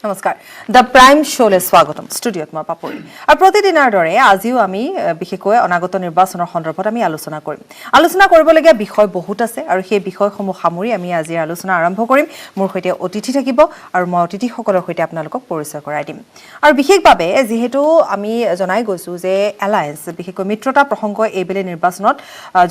নমস্কাৰ the prime শ্ব'লৈ স্বাগতম ষ্টুডিঅ'ত মই পাপৰি আৰু প্ৰতিদিনৰ দৰে আজিও আমি বিশেষকৈ অনাগত নিৰ্বাচনৰ সন্দৰ্ভত আমি আলোচনা কৰিবলগীয়া বিষয় বহুত আছে আৰু সেই বিষয়সমূহ সামৰি আমি আজিৰ আলোচনা আৰম্ভ কৰিম মোৰ সৈতে অতিথি থাকিব আৰু মই অতিথিসকলৰ সৈতে আপোনালোকক পৰিচয় কৰাই দিম আৰু বিশেষভাৱে যেহেতু আমি জনাই গৈছো যে এলায়েন্স বিশেষকৈ মিত্ৰতা প্ৰসংগ এইবেলে নিৰ্বাচনত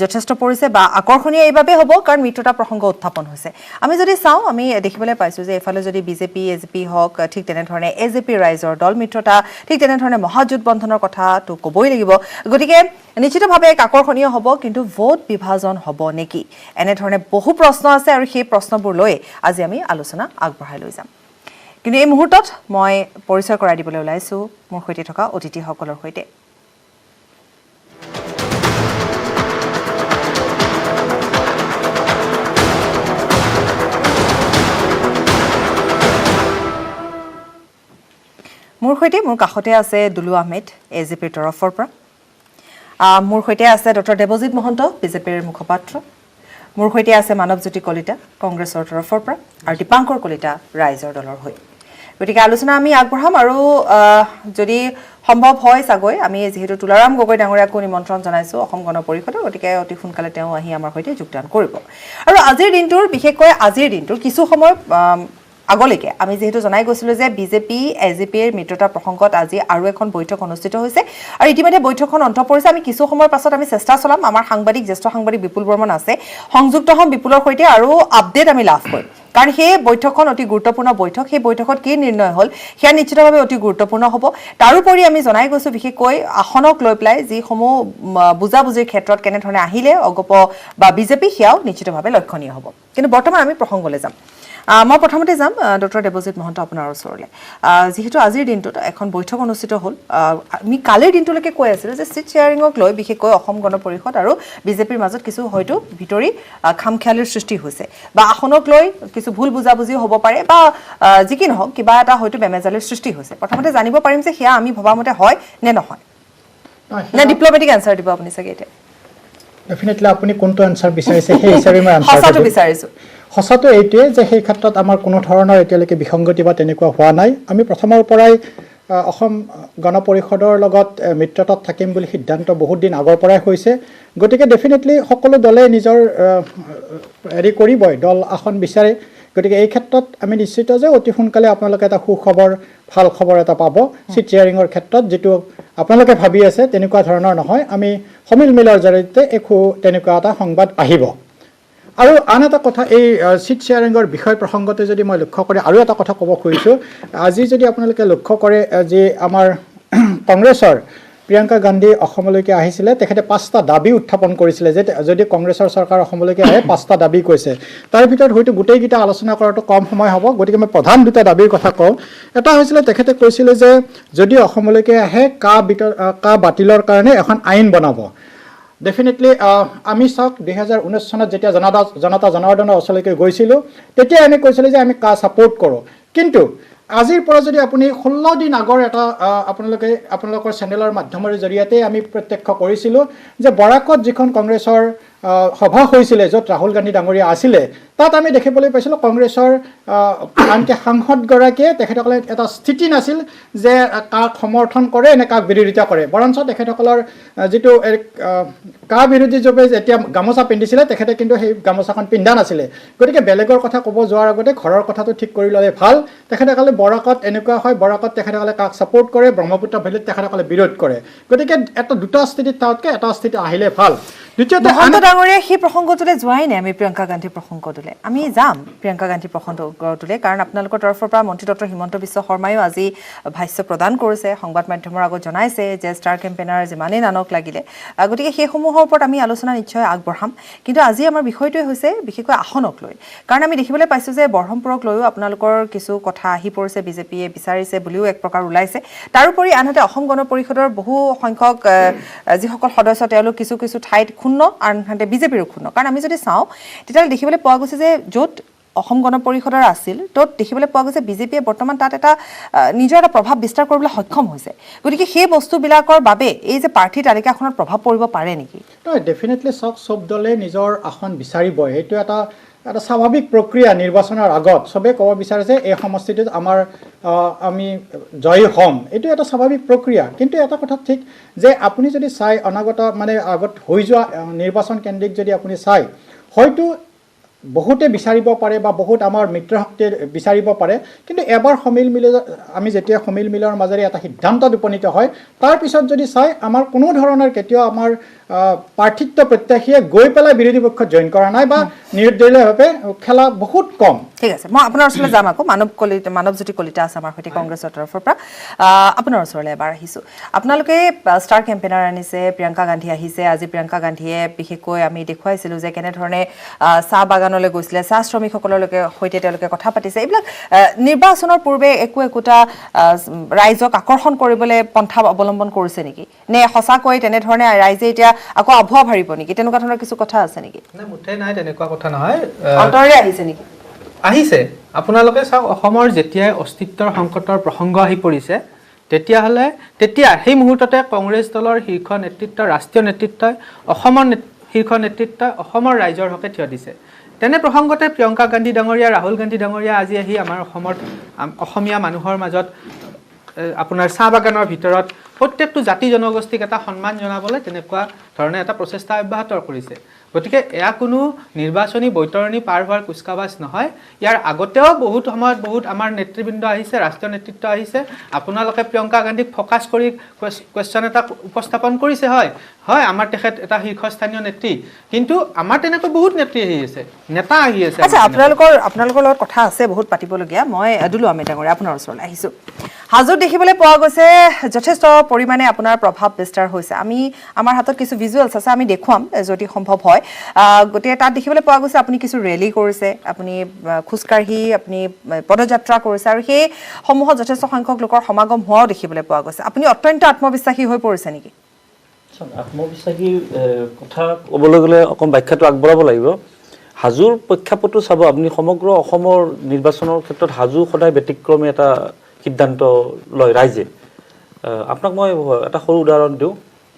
যথেষ্ট পৰিছে বা আকৰ্ষণীয় এইভাবে হ'ব কাৰণ মিত্ৰতা প্ৰসংগ উত্থাপন হৈছে আমি যদি চাওঁ আমি দেখিবলৈ পাইছো যে এফালে যদি বিজেপি এজেপি হক ঠিক তেনেধৰণে এজেপি ৰাইজৰ দল মিত্ৰতা ঠিক তেনেধৰণে মহাজোঁট বন্ধনৰ কথাটো ক'বই লাগিব গতিকে নিশ্চিতভাৱে এক আকৰ্ষণীয় হ'ব কিন্তু ভোট বিভাজন হ'ব নেকি এনেধৰণে বহু প্ৰশ্ন আছে আৰু সেই প্ৰশ্নবোৰ লৈ আজি আমি আলোচনা আগবঢ়াই লৈ যাম কিন্তু এই মুহূৰ্তত মই পৰিচয় কৰাই দিবলৈ ওলাইছো মোৰ সৈতে থকা অতিথিসকলৰ সৈতে মোৰ সৈতে মোৰ কাষতে আছে দুলু আহমেদ এজেপিৰ তৰফৰ পৰা মোৰ সৈতে আছে ডক্টৰ দেৱজিৎ মহন্ত বিজেপিৰ মুখপাত্ৰ মোৰ সৈতে আছে মানৱজ্যোতি কলিতা কংগ্ৰেছৰ তৰফৰ পৰা আৰু দীপাংকৰ কলিতা ৰাইজৰ দলৰ হৈ গতিকে আলোচনা আমি আগবঢ়াম আৰু যদি সম্ভৱ হয় চাগৈ আমি যেহেতু তুলাৰাম গগৈ ডাঙৰীয়াকো নিমন্ত্ৰণ জনাইছো অসম গণ পৰিষদৰ গতিকে অতি সোনকালে তেওঁ আহি আমাৰ সৈতে যোগদান কৰিব আৰু আজিৰ দিনটোৰ বিশেষকৈ আজিৰ দিনটোৰ কিছু সময় আগলৈকে আমি যেহেতু জনাই গৈছিলো যে বিজেপি এজেপিৰ মিত্ৰতা প্ৰসংগত আজি আৰু এখন বৈঠক অনুষ্ঠিত হৈছে আৰু ইতিমধ্যে বৈঠকখন অন্ত পৰিছে আমি কিছু সময়ৰ পাছত আমি চেষ্টা চলাম আমাৰ জ্যেষ্ঠ সাংবাদিক বিপুল বৰ্মন আছে সংযুক্ত হম বিপুলৰ সৈতে আৰু আপডেট আমি লাভ কৰিম কাৰণ সেই বৈঠকখন অতি গুৰুত্বপূৰ্ণ বৈঠক সেই বৈঠকত কি নিৰ্ণয় হ'ল সেয়া নিশ্চিতভাৱে অতি গুৰুত্বপূৰ্ণ হ'ব তাৰোপৰি আমি জনাই গৈছো বিশেষকৈ আসনক লৈ পেলাই যিসমূহ বুজাবুজিৰ ক্ষেত্ৰত কেনেধৰণে আহিলে অগপ বা বিজেপি সেয়াও নিশ্চিতভাৱে লক্ষণীয় হ'ব কিন্তু বৰ্তমান আমি প্ৰসংগলৈ যাম মই প্ৰথমতে যাম ডক্টৰ দেৱজিৎ মহন্ত আপোনাৰ ওচৰলৈ যেহেতু আজিৰ দিনটোত এখন বৈঠক অনুষ্ঠিত হ'ল আমি কালিৰ দিনটোলৈকে কৈ আছিলোঁ যে চিট শ্বেয়াৰিঙক লৈ বিশেষকৈ অসম গণ পৰিষদ আৰু বিজেপিৰ মাজত কিছু হয়তো ভিতৰি খামখেয়ালিৰ সৃষ্টি হৈছে বা আসনক লৈ কিছু ভুল বুজাবুজিও হ'ব পাৰে বা যি কি নহওক কিবা এটা হয়তো বেমেজালিৰ সৃষ্টি হৈছে প্ৰথমতে জানিব পাৰিম যে সেয়া আমি ভবামতে হয় নে নহয় নে ডিপ্ল'মেটিক এনচাৰ দিব আপুনি চাগে এতিয়া ডেফিনেটলি আপুনি কোনটো এনচাৰ বিচাৰিছে সেই হিচাপে মই সঁচাটো বিচাৰিছোঁ সঁচাটো এইটোৱে যে সেই ক্ষেত্ৰত আমাৰ কোনো ধৰণৰ এতিয়ালৈকে বিসংগতি বা তেনেকুৱা হোৱা নাই আমি প্ৰথমৰ পৰাই অসম গণ পৰিষদৰ লগত মিত্ৰতাত থাকিম বুলি সিদ্ধান্ত বহুত দিন আগৰ পৰাই হৈছে গতিকে ডেফিনেটলি সকলো দলে নিজৰ হেৰি কৰিবই দল আসন বিচাৰে গতিকে এই ক্ষেত্ৰত আমি নিশ্চিত যে অতি সোনকালে আপোনালোকে এটা সুখবৰ ভাল খবৰ এটা পাব চিট শ্বেয়াৰিঙৰ ক্ষেত্ৰত যিটো আপোনালোকে ভাবি আছে তেনেকুৱা ধৰণৰ নহয় আমি সমিল মিলৰ জৰিয়তে একো তেনেকুৱা এটা সংবাদ আহিব আৰু আন এটা কথা এই চিট শ্বেয়াৰিঙৰ বিষয় প্ৰসংগতে যদি মই লক্ষ্য কৰি আৰু এটা কথা ক'ব খুজিছোঁ আজি যদি আপোনালোকে লক্ষ্য কৰে যে আমাৰ কংগ্ৰেছৰ প্ৰিয়ংকা গান্ধী অসমলৈকে আহিছিলে তেখেতে 5টা দাবী উত্থাপন কৰিছিলে যে যদি কংগ্ৰেছৰ চৰকাৰ অসমলৈকে আহে 5টা দাবী কৈছে তাৰ ভিতৰত হয়তো গোটেইকেইটা আলোচনা কৰাটো কম সময় হ'ব গতিকে মই প্ৰধান দুটা দাবীৰ কথা কওঁ এটা হৈছিলে তেখেতে কৈছিলে যে যদি অসমলৈকে আহে কা বাতিলৰ কাৰণে এখন আইন বনাব ডেফিনেটলি আমি চাওক 2019 চনত যেতিয়া জনতা জনাৰ্দনৰ ওচৰলৈকে গৈছিলোঁ তেতিয়া আমি কৈছিলোঁ যে আমি কা ছাপোৰ্ট কৰোঁ কিন্তু আজিৰ পৰা যদি আপুনি 16 দিন আগৰ এটা আপোনালোকৰ চেনেলৰ মাধ্যমৰ জৰিয়তে আমি প্ৰত্যক্ষ কৰিছিলোঁ যে বৰাকত যিখন কংগ্ৰেছৰ সভা হৈছিলে য'ত ৰাহুল গান্ধী ডাঙৰীয়া আছিলে তাত আমি দেখিবলৈ পাইছিলোঁ কংগ্ৰেছৰ আনকি সাংসদগৰাকীয়ে তেখেতসকলে এটা স্থিতি নাছিল যে কাক সমৰ্থন কৰে নে কাক বিৰোধিতা কৰে বৰঞ্চ তেখেতসকলৰ যিটো কা বিৰোধী যুৱে যেতিয়া গামোচা পিন্ধিছিলে তেখেতে কিন্তু সেই গামোচাখন পিন্ধা নাছিলে গতিকে বেলেগৰ কথা ক'ব যোৱাৰ আগতে ঘৰৰ কথাটো ঠিক কৰি ল'লে ভাল তেখেতসকলে বৰাকত এনেকুৱা হয় বৰাকত তেখেতসকলে কাক ছাপোৰ্ট কৰে ব্ৰহ্মপুত্ৰ ভেলীত তেখেতসকলে বিৰোধ কৰে গতিকে এটা দুটা স্থিতিত তাতকৈ এটা স্থিতি আহিলে ভাল দ্বিতীয়তে ডাঙৰীয়া সেই প্ৰসংগটোলৈ যোৱাই নাই আমি প্ৰিয়ংকা গান্ধী প্ৰসংগটোলৈ আমি যাম প্ৰিয়ংকা গান্ধী প্ৰসংগটোলৈ কাৰণ আপোনালোকৰ তৰফৰ পৰা মন্ত্ৰী ডক্টৰ হিমন্ত বিশ্ব শৰ্মায়ো আজি ভাষ্য প্ৰদান কৰিছে সংবাদ মাধ্যমৰ আগত জনাইছে যে ষ্টাৰ কেম্পেইনাৰ যিমানেই নানক লাগিলে গতিকে সেইসমূহৰ ওপৰত আমি আলোচনা নিশ্চয় আগবঢ়াম কিন্তু আজি আমাৰ বিষয়টোৱে হৈছে বিশেষকৈ আসনক লৈ কাৰণ আমি দেখিবলৈ পাইছোঁ যে বৰহমপুৰক লৈও আপোনালোকৰ কিছু কথা আহি পৰিছে বিজেপিয়ে বিচাৰিছে বুলিও এক প্ৰকাৰ ওলাইছে তাৰোপৰি আনহাতে অসম গণ পৰিষদৰ বহু সংখ্যক যিসকল সদস্য তেওঁলোক কিছু কিছু ঠাইত ক্ষুণ্ণ আনহাতে বিজেপিৰো ক্ষুণ্ণ কাৰণ আমি যদি চাওঁ তেতিয়াহ'লে দেখিবলৈ পোৱা গৈছে যে য'ত অসম গণ পৰিষদৰ আছিল ত'ত দেখিবলৈ পোৱা গৈছে বিজেপিয়ে বৰ্তমান তাত এটা নিজৰ এটা প্ৰভাৱ বিস্তাৰ কৰিবলৈ সক্ষম হৈছে গতিকে সেই বস্তুবিলাকৰ বাবে এই যে প্ৰাৰ্থী তালিকাখনত প্ৰভাৱ পৰিব পাৰে নেকি ডেফিনেটলি চব দলে নিজৰ আসন বিচাৰিব এইটো এটা এটা স্বাভাৱিক প্ৰক্ৰিয়া নিৰ্বাচনৰ আগত চবেই ক'ব বিচাৰে যে এই সমষ্টিটোত আমি জয়ী হ'ম, এইটো এটা স্বাভাৱিক প্ৰক্ৰিয়া। কিন্তু এটা কথা ঠিক যে আপুনি যদি চাই অনাগত মানে আগত হৈ যোৱা নিৰ্বাচন কেন্দ্ৰিক যদি আপুনি চাই, হয়তো বহুতে বিচাৰিব পাৰে বা বহুত আমাৰ মিত্ৰশক্তিয়ে বিচাৰিব পাৰে, কিন্তু এবাৰ আমি যেতিয়া সমিল মিলৰ মাজেৰে এটা সিদ্ধান্তত উপনীত হয়, তাৰপিছত যদি চাই আমাৰ কোনো ধৰণৰ কেতিয়াও আমাৰ প্ৰাৰ্থিত্ব প্ৰত্যাশীয়ে গৈ পেলাই বিৰোধী পক্ষত জইন কৰা নাই বা নিৰ্দলীয়ভাৱে খেলা বহুত কম। ঠিক আছে, মই আপোনাৰ ওচৰলৈ যাম আকৌ। মানৱজ্যোতি কলিতা আছে আমাৰ সৈতে কংগ্ৰেছৰ তৰফৰ পৰা। আপোনাৰ ওচৰলৈ এবাৰ আহিছোঁ। আপোনালোকে ষ্টাৰ কেম্পেইনাৰ আনিছে, প্ৰিয়ংকা গান্ধী আহিছে। আজি প্ৰিয়ংকা গান্ধীয়ে বিশেষকৈ আমি দেখুৱাইছিলোঁ যে কেনেধৰণে চাহ বাগানলৈ গৈছিলে, চাহ শ্ৰমিকসকলৰ সৈতে তেওঁলোকে কথা পাতিছে। এইবিলাক নিৰ্বাচনৰ পূৰ্বে একোটা ৰাইজক আকৰ্ষণ কৰিবলৈ পন্থা অৱলম্বন কৰিছে নেকি, নে সঁচাকৈ তেনেধৰণে ৰাইজে এতিয়া আকৌ আভুৱা ভাবিব নেকি, তেনেকুৱা ধৰণৰ কিছু কথা আছে নেকি? মুঠে নাই, তেনেকুৱা কথা নহয়। অন্তৰে আহিছে নেকি? আহিছে। আপোনালোকে চাওক, অসমৰ যেতিয়াই অস্তিত্বৰ সংকটৰ প্ৰসংগ আহি পৰিছে, তেতিয়া সেই মুহূৰ্ততে কংগ্ৰেছ দলৰ শীৰ্ষ নেতৃত্ব, ৰাষ্ট্ৰীয় নেতৃত্বই অসমৰ শীৰ্ষ নেতৃত্বই অসমৰ ৰাইজৰ হকে থিয় দিছে। তেনে প্ৰসংগতে প্ৰিয়ংকা গান্ধী ডাঙৰীয়া, ৰাহুল গান্ধী ডাঙৰীয়া আজি আহি আমাৰ অসমীয়া মানুহৰ মাজত আপোনাৰ চাহ বাগানৰ ভিতৰত প্ৰত্যেকটো জাতি জনগোষ্ঠীক এটা সন্মান জনাবলৈ তেনেকুৱা ধৰণে এটা প্ৰচেষ্টা অব্যাহত কৰিছে। গতিকে এয়া কোনো নিৰ্বাচনী বৈতৰণি পাৰ হোৱাৰ কুচকাৱাজ নহয়। ইয়াৰ আগতেও বহুত সময়ত বহুত আমাৰ নেতৃবৃন্দ আহিছে, ৰাষ্ট্ৰীয় নেতৃত্ব আহিছে। আপোনালোকে প্ৰিয়ংকা গান্ধীক ফ'কাছ কৰি কুৱেশ্যন এটা উপস্থাপন কৰিছে। হয়, আমাৰ তেখেত এটা শীৰ্ষস্থানীয় নেত্ৰী, কিন্তু আমাৰ তেনেকৈ বহুত নেত্ৰী নেতা আহি আছে। আচ্ছা, আপোনালোকৰ লগত কথা আছে বহুত পাতিবলগীয়া। মই দুলু আহমেদ ডাঙৰীয়া আপোনাৰ ওচৰলৈ আহিছোঁ। হাজোত দেখিবলৈ পোৱা গৈছে যথেষ্ট পৰিমাণে আপোনাৰ প্ৰভাৱ বিস্তাৰ হৈছে। আমাৰ হাতত কিছু ভিজুৱেলছ আছে, আমি দেখুৱাম যদি সম্ভৱ হয়। গতিকে তাত দেখিবলৈ পোৱা গৈছে আপুনি কিছু ৰেলী কৰিছে, আপুনি খোজকাঢ়ি আপুনি পদযাত্ৰা কৰিছে, আৰু সেই সমূহত যথেষ্ট সংখ্যক লোকৰ সমাগম হোৱাও দেখিবলৈ পোৱা গৈছে। আপুনি অত্যন্ত আত্মবিশ্বাসী হৈ পৰিছে নেকি? আত্মবিশ্বাসীৰ কথা ক'বলৈ গ'লে অকণ ব্যাখ্যাটো আগবঢ়াব লাগিব। হাজোৰ প্ৰেক্ষাপটটো চাব আপুনি, সমগ্ৰ অসমৰ নিৰ্বাচনৰ ক্ষেত্ৰত হাজো সদায় ব্যতিক্ৰমী এটা সিদ্ধান্ত লয় ৰাইজে। আপোনাক মই এটা সৰু উদাহৰণ দিওঁ,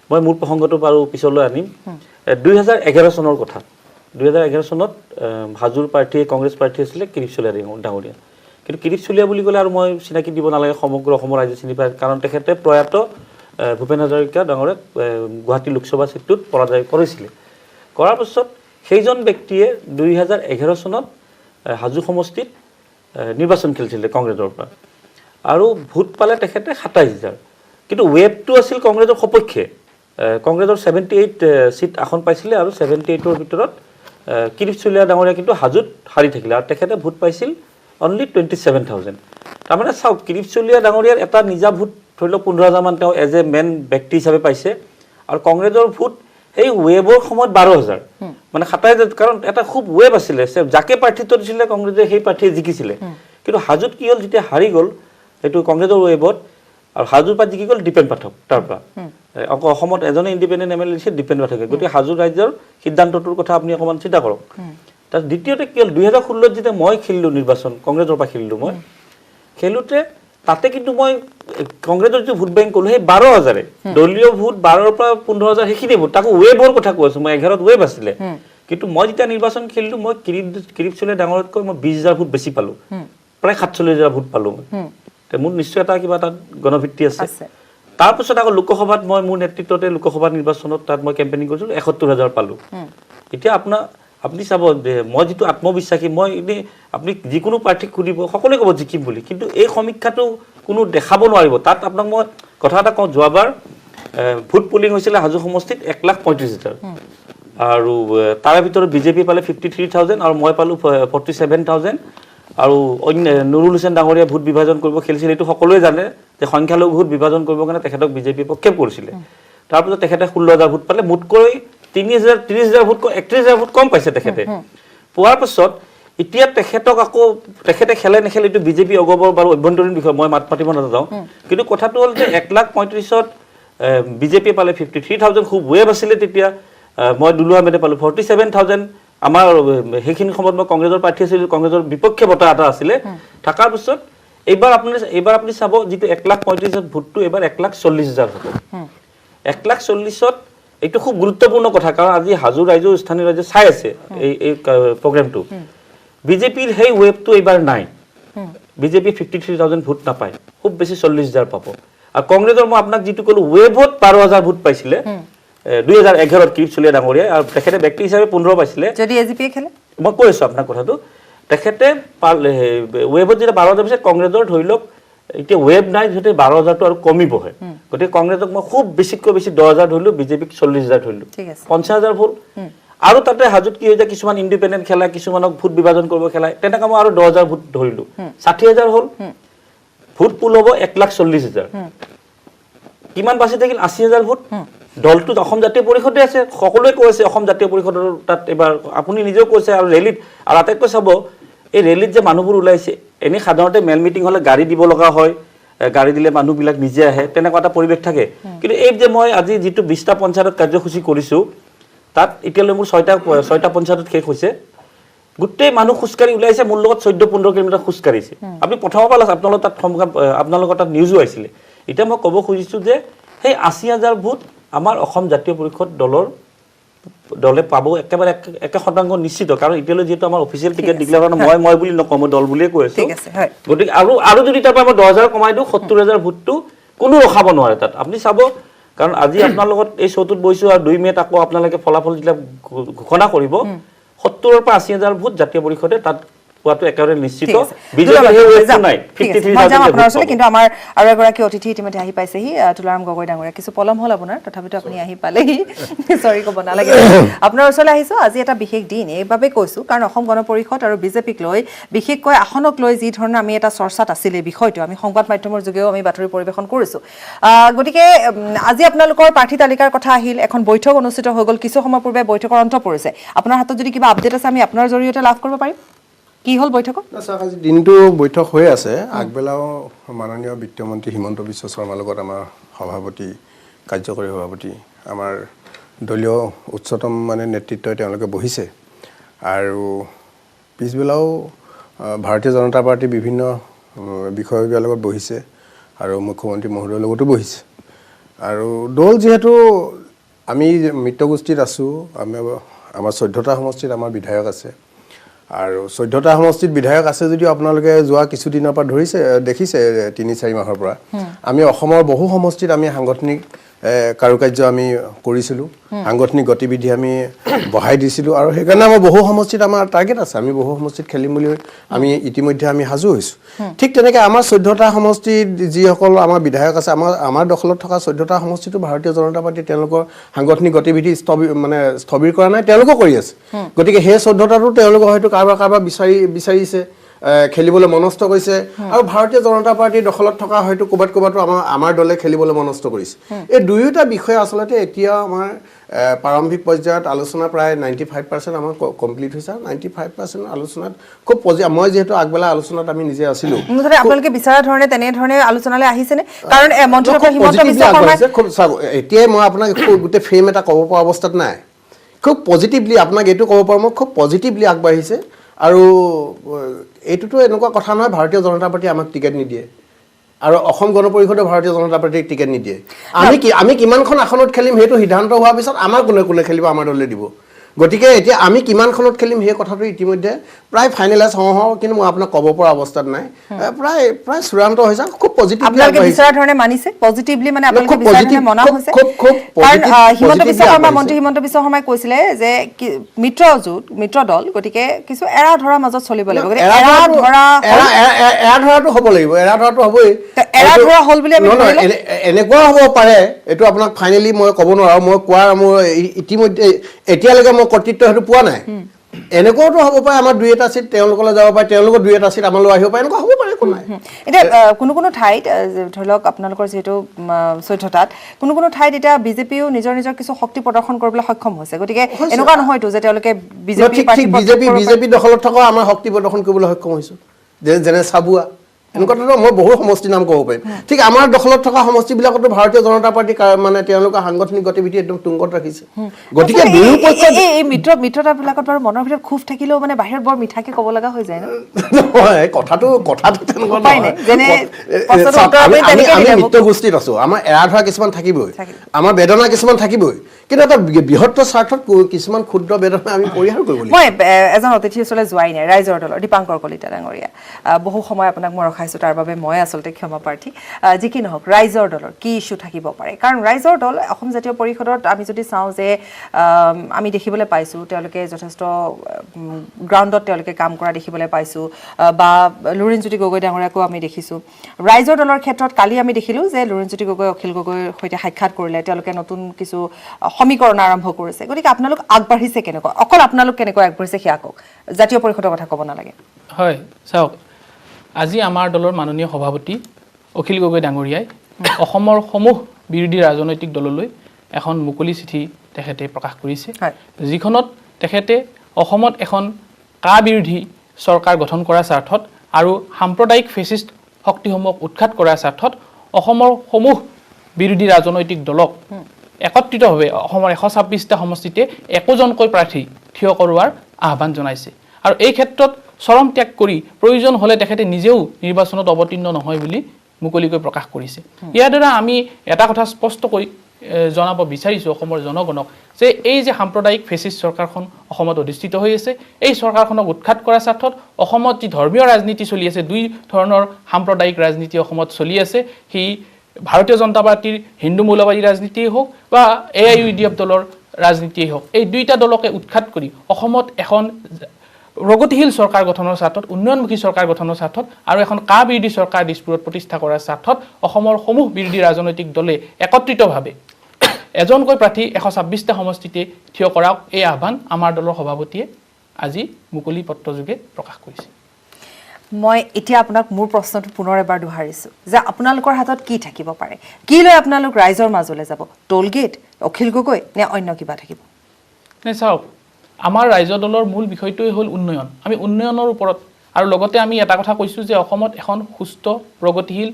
মই মোৰ প্ৰসংগটো বাৰু পিছলৈ আনিম। 2011 চনৰ কথা। 2011 চনত হাজোৰ প্ৰাৰ্থী কংগ্ৰেছ প্ৰাৰ্থী আছিলে কিৰীট চলিহা ডাঙৰীয়া। কিন্তু কিৰীট চলিহা বুলি ক'লে আৰু মই চিনাকি দিব নালাগে, সমগ্ৰ অসমৰ ৰাইজে চিনি পায়, কাৰণ তেখেতে প্ৰয়াত ভূপেন হাজৰিকা ডাঙৰে গুৱাহাটী লোকসভা চিটটোত পৰাজয় কৰিছিলে। কৰাৰ পাছত সেইজন ব্যক্তিয়ে 2011 চনত হাজো সমষ্টিত নিৰ্বাচন খেলিছিলে কংগ্ৰেছৰ পৰা, আৰু ভোট পালে তেখেতে 27,000। কিন্তু ৱেবটো আছিল কংগ্ৰেছৰ সপক্ষে। কংগ্ৰেছৰ 78 চিট আসন পাইছিলে, আৰু 78ৰ ভিতৰত কিৰীট চলিহা ডাঙৰীয়া কিন্তু হাজোত হাৰি থাকিলে, আৰু তেখেতে ভোট পাইছিল অনলি 27,000। তাৰমানে চাওক, কিৰীট চলিহা ডাঙৰীয়াৰ এটা নিজা ভোট ধৰি লওক 15,000 মান তেওঁ এজ এ মেন ব্যক্তি হিচাপে পাইছে, আৰু কংগ্ৰেছৰ ভোট সেই ৱেবৰ সময়ত 12,000, মানে 27,000, কাৰণ এটা খুব ৱেব আছিলে, যাকে প্ৰাৰ্থিত্ব দিছিলে কংগ্ৰেছে সেই প্ৰাৰ্থীয়ে জিকিছিলে। কিন্তু হাজোত কি হ'ল, যেতিয়া হাৰি গ'ল সেইটো কংগ্ৰেছৰ ৱেবত, আৰু হাজোৰ পৰা জিকি গ'ল দীপেন পাঠক। তাৰ পৰা অসমত এজনে ইণ্ডিপেণ্ডেণ্ট MLA দিছে দীপেন পাঠকে। গতিকে হাজোৰ ৰাজ্যৰ সিদ্ধান্তটোৰ কথা আপুনি অকণমান চিন্তা কৰক। তাৰ দ্বিতীয়তে কি হ'ল, 2016 যেতিয়া মই খেলিলোঁ নিৰ্বাচন, কংগ্ৰেছৰ পৰা খেলিলোঁ, মই খেলোঁতে তাতে কিন্তু মই কংগ্ৰেছৰ যিটো ভোট বেংক ক'লোঁ, সেই 12,000, দলীয় ভোট 12ৰ পৰা 15,000, সেইখিনি ভোট, তাকো ৱেবৰ কথা কৈ আছোঁ মই, 11ত ৱেব আছিলে। কিন্তু মই যেতিয়া নিৰ্বাচন খেলিলোঁ, মই কিৰীট চলিহা ডাঙৰতকৈ মই 20,000 ভোট বেছি পালোঁ, প্ৰায় 47,000 ভোট পালোঁ মই। মোৰ নিশ্চয় এটা কিবা তাত গণভিত্তি আছে। তাৰপিছত আকৌ লোকসভাত মই মোৰ নেতৃত্বতে লোকসভা নিৰ্বাচনত তাত মই কেম্পেইনিং কৰিছিলোঁ, 71,000 পালোঁ। এতিয়া আপুনি চাব যে মই যিটো আত্মবিশ্বাসী, মই এনেই আপুনি যিকোনো প্ৰাৰ্থীক সুধিব সকলোৱে ক'ব জিকিম বুলি, কিন্তু এই সমীক্ষাটো কোনো দেখাব নোৱাৰিব। তাত আপোনাক মই কথা এটা কওঁ, যোৱাবাৰ ভোট পুলিং হৈছিলে হাজো সমষ্টিত 1,35,000, আৰু তাৰে ভিতৰত বিজেপি পালে 53,000, আৰু মই পালোঁ 47,000, আৰু অন্য নুৰুল হুছেইন ডাঙৰীয়া ভোট বিভাজন কৰিব খেলিছিল। এইটো সকলোৱে জানে যে সংখ্যালঘু ভোট বিভাজন কৰিবৰ কাৰণে তেখেতক বিজেপিৰ পক্ষে কৰিছিলে। তাৰপিছত তেখেতে 16,000 ভোট পালে, মোতকৈ 30,000 ভোট 31,000 ভোট কম পাইছে তেখেতে। পোৱাৰ পাছত এতিয়া তেখেতক আকৌ তেখেতে খেলে নেখেলে এইটো বিজেপি অগবৰ বাৰু অভ্যন্তৰীণ বিষয়, মই মাত পাতিব নাযাওঁ। কিন্তু কথাটো হ'ল যে 1,35,000ত বিজেপিয়ে পালে 53,000, খুব ৱেব আছিলে তেতিয়া। মই দুলু আহমেদে পালোঁ 47,000। আমাৰ সেইখিনি সময়ত মই কংগ্ৰেছৰ প্ৰাৰ্থী আছিলোঁ, কংগ্ৰেছৰ বিপক্ষে বঁটা এটা আছিলে। থকাৰ পিছত এইবাৰ আপুনি চাব, যিটো 1,35,000 ভোটটো এইবাৰ 1,40,000 হ'ব। 1,40,000ত এইটো খুব গুৰুত্বপূৰ্ণ কথা, কাৰণ আজি হাজো ৰাইজৰ স্থানীয় ৰাইজে চাই আছে এই প্ৰগ্ৰেমটো। বিজেপিৰ সেই ৱেবটো এইবাৰ নাই বিজেপি 53,000 ভোট নাপায় খুব বেছি 40,000 পাব আৰু কংগ্ৰেছৰ মই আপোনাক যিটো ক'লো ৱেবত 12,000 ভোট পাইছিলে 2011 কিপ চলিয়া ডাঙৰীয়া আৰু তেখেতে ব্যক্তি হিচাপে 15 পাইছিলে যদি এজিপিয়ে খেলে মই কৈ আছো আপোনাক কথাটো তেখেতে ৱেবত যেতিয়া 12,000 পাইছে কংগ্ৰেছৰ ধৰি লওক এতিয়া ৱেব নাই যদি 12,000টো আৰু কমিবহে গতিকে কংগ্ৰেছক মই খুব বেছিকৈ বেছি 10,000 ধৰিলো বিজেপিক 40,000 ধৰিলো ঠিক আছে 50,000 ভোট আৰু তাতে হাজুত কি হৈ যায় কিছুমান ইণ্ডিপেণ্ডেণ্ট খেলা কিছুমানক ভোট বিভাজন কৰিব খেলা তেনেকা মই আৰু 10,000 ভোট ধৰিলো 60,000 হ'ল ভোট পুল হ'ব 1,40,000 কিমান বাছি থাকিল 80,000 ভোট দলটো অসম জাতীয় পৰিষদে আছে সকলোৱে কৈছে অসম জাতীয় পৰিষদৰ তাত এবাৰ আপুনি নিজেও কৈছে আৰু ৰেলীত আৰু আটাইতকৈ চাব এই ৰেলীত যে মানুহবোৰ ওলাইছে এনে সাধাৰণতে মেল মিটিং হলে গাড়ী দিব লগা হয় গাড়ী দিলে মানুহবিলাক নিজে আহে তেনেকুৱা এটা পৰিৱেশ থাকে কিন্তু এই যে মই আজি যিটো 20টা পঞ্চায়তত কাৰ্যসূচী কৰিছো তাত এতিয়ালৈ মোৰ 6টা পঞ্চায়তত শেষ হৈছে গোটেই মানুহ খুচকাৰি ওলাইছে মোৰ লগত 14-15 কিলোমিটাৰ খুচকাৰিছে আপুনি প্ৰথমৰ পৰা আপোনালোকৰ তাত নিউজো আহিছিলে এতিয়া মই ক'ব খুজিছো যে সেই 80,000 ভোট আমাৰ অসম জাতীয় পৰিষদ দলে পাব একেবাৰে 100% নিশ্চিত কাৰণ এতিয়ালৈ যেটো আমাৰ অফিচিয়েল টিকেট ডিক্লেয়াৰ কৰা মই বুলি নকম দল বুলিয়ে কৈ আছো ঠিক আছে হয় গতিকে আৰু যদি তাৰ পৰা মই 10,000 কমাই দিও 70,000 ভোটটো কোনো ৰখাব নোৱাৰে তাত আপুনি চাব কাৰণ আজি আপোনাৰ লগত এই শ্ব'টোত বৈছো আৰু 2 মেত আকৌ আপোনালোকে ফলাফল যেতিয়া ঘোষণা কৰিব 70 ৰ পৰা 80,000 ভোট জাতীয় পৰিষদে তাত পোৱাটো একেবাৰে নিশ্চিত বিজেপি নাই 53,000 কিন্তু আমাৰ আৰু এগৰাকী অতিথি ইতিমধ্যে আহি পাইছেহি তুলাৰাম গগৈ ডাঙৰীয়া কিছু পলম হ'ল আপোনাৰ তথাপিতো আপুনি আহি পালেহি সৰি ক'ব নালাগে আপোনাৰ ওচৰলৈ আহিছো আজি এটা বিশেষ দিন এইভাবে কৈছো কাৰণ অসম গণ পৰিষদ আৰু বিজেপিক লৈ বিশেষকৈ আসনক লৈ যি ধৰণৰ আমি এটা চৰ্চাত আছিল এই বিষয়টো আমি সংবাদ মাধ্যমৰ যোগেও আমি বাতৰি পৰিৱেশন কৰিছো গতিকে আজি আপোনালোকৰ প্ৰাৰ্থী তালিকাৰ কথা আহিল এখন বৈঠক অনুষ্ঠিত হৈ গ'ল কিছু সময় পূৰ্বে বৈঠকৰ অন্ত পৰিছে আপোনাৰ হাতত যদি কিবা আপডেট আছে আমি আপোনাৰ জৰিয়তে লাভ কৰিব পাৰিম কি হল বৈঠকত আজি দিনটো বৈঠক হৈ আছে আগবেলাও মাননীয় বিত্তমন্ত্ৰী হিমন্ত বিশ্ব শৰ্মাৰ লগত আমাৰ সভাপতি কাৰ্যকৰী সভাপতি আমাৰ দলীয় উচ্চতম মানে নেতৃত্বই তেওঁলোকে বহিছে আৰু পিছবেলাও ভাৰতীয় জনতা পাৰ্টিৰ বিভিন্ন বিষয়ৰ লগত বহিছে আৰু মুখ্যমন্ত্ৰী মহোদয়ৰ লগতো বহিছে আৰু দল যেহেতু আমি মিত্ৰগোষ্ঠীত আছো আমাৰ 14টা সমষ্টিত আমাৰ বিধায়ক আছে আৰু 14টা সমষ্টিত বিধায়ক আছে যদিও আপোনালোকে যোৱা কিছুদিনৰ পৰা দেখিছে 3-4 মাহৰ পৰা আমি অসমৰ বহু সমষ্টিত আমি সাংগঠনিক কাৰুকাৰ্য আমি কৰিছিলো সাংগঠনিক গতিবিধি আমি বঢ়াই দিছিলো আৰু সেইকাৰণে আমাৰ বহু সমষ্টিত আমাৰ টাৰ্গেট আছে আমি বহু সমষ্টিত খেলিম বুলি আমি ইতিমধ্যে আমি সাজু হৈছো ঠিক তেনেকৈ আমাৰ 14টা সমষ্টিত যিসকল আমাৰ বিধায়ক আছে আমাৰ দখলত থকা 14টা সমষ্টিটো ভাৰতীয় জনতা পাৰ্টি তেওঁলোকৰ সাংগঠনিক গতিবিধি স্থবিৰ কৰা নাই তেওঁলোকো কৰি আছে গতিকে সেই 14টাটো তেওঁলোকে হয়তো কাৰোবাৰ বিচাৰিছে খেলিবলৈ মনস্থ কৰিছে আৰু ভাৰতীয় জনতা পাৰ্টিৰ দখলত থকা হয়তো ক'বাতো আমাৰ দলে খেলিবলৈ মনস্থ কৰিছে এই দুয়োটা বিষয় আসলতে এতিয়া আমাৰ প্ৰাৰম্ভিক পৰ্যায়ত আলোচনা প্ৰায় 95% আমাৰ কমপ্লিট হৈছে 95% আলোচনাত খুব মই যেহেতু আগবেলা আলোচনাত আমি নিজে আছিলো মুঠতে আপোনালোকে বিচাৰা ধৰণে তেনে ধৰণে আলোচনালৈ আহিছেনে কাৰণ মন্ত্ৰী ডক্টৰ হিমন্ত বিশ্ব শৰ্মা খুব এতিয়া মই আপোনাক গোটেই ফ্ৰেম এটা ক'ব পৰা অৱস্থাত নাই খুব পজিটিভলি আপোনাক এইটো ক'ব পাৰোঁ মই খুব পজিটিভলি আগবাঢ়িছে আৰু এইটোতো এনেকুৱা কথা নহয় ভাৰতীয় জনতা পাৰ্টি আমাক টিকেট নিদিয়ে আৰু অসম গণ পৰিষদে ভাৰতীয় জনতা পাৰ্টিক টিকেট নিদিয়ে আমি কিমানখন আসনত খেলিম সেইটো সিদ্ধান্ত হোৱাৰ পিছত আমাৰ কোনে খেলিব আমাৰ দলে দিব গতিকে এতিয়া আমি কিমানখনত খেলিম সেই কথাটো ইতিমধ্যে প্ৰায় ফাইনেলাইজ হওঁ কিন্তু মই আপোনাক ক'ব পৰা অৱস্থাত নাই প্ৰায় চূড়ান্ত হৈছে খুব পজিটিভ আপোনালোকে বিচাৰা ধৰণে মানিছে পজিটিভলি মানে আপোনালোকে বিচাৰা ধৰণে মনা হৈছে মন্ত্ৰী হিমন্ত বিশ্ব শৰ্মাই কৈছিলে যে মিত্ৰ দল গতিকে কিছু এৰা ধৰা মাজত চলিব লাগিব এৰা ধৰাটো হ'ব লাগিব এৰা ধৰাটো হ'বই এৰা ধৰা হ'ল বুলি আমি এনেকুৱা হ'ব পাৰে এইটো আপোনাক ফাইনেলি মই ক'ব নোৱাৰো মই কোৱাৰ মোৰ ইতিমধ্যে এতিয়ালৈকে মই কৰ্তৃত্ব সেইটো পোৱা নাই এনেকুৱাটো হ'ব পাৰে আমাৰ 2-এটা সিট তেওঁলোকলৈ যাব পাৰে তেওঁলোকৰ 2-এটা সিট আমালৈ আহিব পাৰে এনেকুৱা হ'ব পাৰে একো নাই এতিয়া কোনো ঠাইত ধৰি লওক আপোনালোকৰ যেহেতু 14টাত কোনো ঠাইত এতিয়া বিজেপিও নিজৰ কিছু শক্তি প্ৰদৰ্শন কৰিবলৈ সক্ষম হৈছে গতিকে এনেকুৱা নহয়তো যে তেওঁলোকে বিজেপি দখলত থকা আমাৰ শক্তি প্ৰদৰ্শন কৰিবলৈ সক্ষম হৈছো যেনে চাবুৱা এনেকুৱা ধৰণৰ মই বহু সমষ্টিৰ নাম ক'ব পাৰিম ঠিক আমাৰ দখলত থকা সমষ্টিবিলাকতো ভাৰতীয় জনতা পাৰ্টি মানে তেওঁলোকৰ সাংগঠনিক গতিবিধি একদম তুংগত ৰাখিছে গতিকে দুয়ো পক্ষ এই মিত্ৰতাবিলাকত বাৰু মনৰ ভিতৰত ক্ষোভ থাকিলেও মানে বাহিৰত বৰ মিঠাকে ক'ব লগা হৈ যায় ন নহয় কথাটো তেনেকুৱা উপায় নাই। যেনে প্ৰশ্নটো চাওক, উত্তৰ আপুনি তেনেকৈ আমি দিলে মোক। মিত্ৰ গোষ্ঠীত আছো আমাৰ এৰা ধৰা কিছুমান থাকিবই আমাৰ বেদনা কিছুমান থাকিবই কিন্তু এটা বৃহত্তৰ স্বাৰ্থত কিছুমান ক্ষুদ্ৰ বেদনা আমি পৰিহাৰ কৰিব লাগিব মই এজন অতিথিৰ ওচৰলৈ যোৱাই নাই ৰাইজৰ দলৰ দীপাংকৰ কলিতা ডাঙৰীয়া বহু সময় আপোনাক মই ৰখাইছো তাৰ বাবে মই আচলতে ক্ষমা প্ৰাৰ্থী যি কি নহওক ৰাইজৰ দলৰ কি ইস্যু থাকিব পাৰে কাৰণ ৰাইজৰ দল অসম জাতীয় পৰিষদত আমি যদি চাওঁ যে আমি দেখিবলৈ পাইছোঁ তেওঁলোকে যথেষ্ট গ্ৰাউণ্ডত তেওঁলোকে কাম কৰা দেখিবলৈ পাইছোঁ বা লুৰিণজ্যোতি গগৈ ডাঙৰীয়াকো আমি দেখিছোঁ ৰাইজৰ দলৰ ক্ষেত্ৰত কালি আমি দেখিলোঁ যে লুৰিণজ্যোতি গগৈ অখিল গগৈৰ সৈতে সাক্ষাৎ কৰিলে তেওঁলোকে নতুন কিছু সমীকৰণ আৰম্ভ কৰিছে গতিকে আপোনালোক আগবাঢ়িছে কেনেকুৱা অকল আপোনালোক কেনেকৈ আগবাঢ়িছে সেয়া কওক জাতীয় পৰিষদৰ কথা ক'ব নালাগে হয় চাওক আজি আমাৰ দলৰ মাননীয় সভাপতি অখিল গগৈ ডাঙৰীয়াই অসমৰ সমূহ বিৰোধী ৰাজনৈতিক দললৈ এখন মুকলি চিঠি তেখেতে প্ৰকাশ কৰিছে যিখনত তেখেতে অসমত এখন কা বিৰোধী চৰকাৰ গঠন কৰাৰ স্বাৰ্থত আৰু সাম্প্ৰদায়িক ফেচিষ্ট শক্তিসমূহক উৎখাত কৰাৰ স্বাৰ্থত অসমৰ সমূহ বিৰোধী ৰাজনৈতিক দলক একত্ৰিতভাৱে অসমৰ 126টা সমষ্টিতে একোজনকৈ প্ৰাৰ্থী থিয় কৰোৱাৰ আহ্বান জনাইছে আৰু এই ক্ষেত্ৰত চৰম ত্যাগ কৰি প্ৰয়োজন হ'লে তেখেতে নিজেও নিৰ্বাচনত অৱতীৰ্ণ নহয় বুলি মুকলিকৈ প্ৰকাশ কৰিছে ইয়াৰ দ্বাৰা আমি এটা কথা স্পষ্টকৈ জনাব বিচাৰিছোঁ অসমৰ জনগণক যে এই যে সাম্প্ৰদায়িক ফেচিষ্ট চৰকাৰখন অসমত অধিষ্ঠিত হৈ আছে এই চৰকাৰখনক উৎখাত কৰাৰ স্বাৰ্থত অসমত যি ধৰ্মীয় ৰাজনীতি চলি আছে দুই ধৰণৰ সাম্প্ৰদায়িক ৰাজনীতি অসমত চলি আছে সি ভাৰতীয় জনতা পাৰ্টিৰ হিন্দু মৌলবাদী ৰাজনীতিয়েই হওক বা AIUDF দলৰ ৰাজনীতিয়েই হওক এই দুইটা দলকে উৎখাত কৰি অসমত এখন প্ৰগতিশীল চৰকাৰ গঠনৰ স্বাৰ্থত উন্নয়নমুখী চৰকাৰ গঠনৰ স্বাৰ্থত আৰু এখন কা বিৰোধী চৰকাৰ দিছপুৰত প্ৰতিষ্ঠা কৰাৰ স্বাৰ্থত অসমৰ সমূহ বিৰোধী ৰাজনৈতিক দলে একত্ৰিতভাৱে এজনকৈ প্ৰাৰ্থী 126টা সমষ্টিতে থিয় কৰাওক এই আহ্বান আমাৰ দলৰ সভাপতিয়ে আজি মুকলি পত্ৰযোগে প্ৰকাশ কৰিছে মই এতিয়া আপোনাক মোৰ প্ৰশ্নটো পুনৰ এবাৰ দোহাৰিছোঁ যে আপোনালোকৰ হাতত কি থাকিব পাৰে কি লৈ আপোনালোক ৰাইজৰ মাজলৈ যাব টোল গেট অখিল গগৈ নে অন্য কিবা থাকিব নে চাওক আমাৰ ৰাইজৰ দলৰ মূল বিষয়টোৱে হ'ল উন্নয়ন আমি উন্নয়নৰ ওপৰত আৰু লগতে আমি এটা কথা কৈছোঁ যে অসমত এখন সুস্থ প্ৰগতিশীল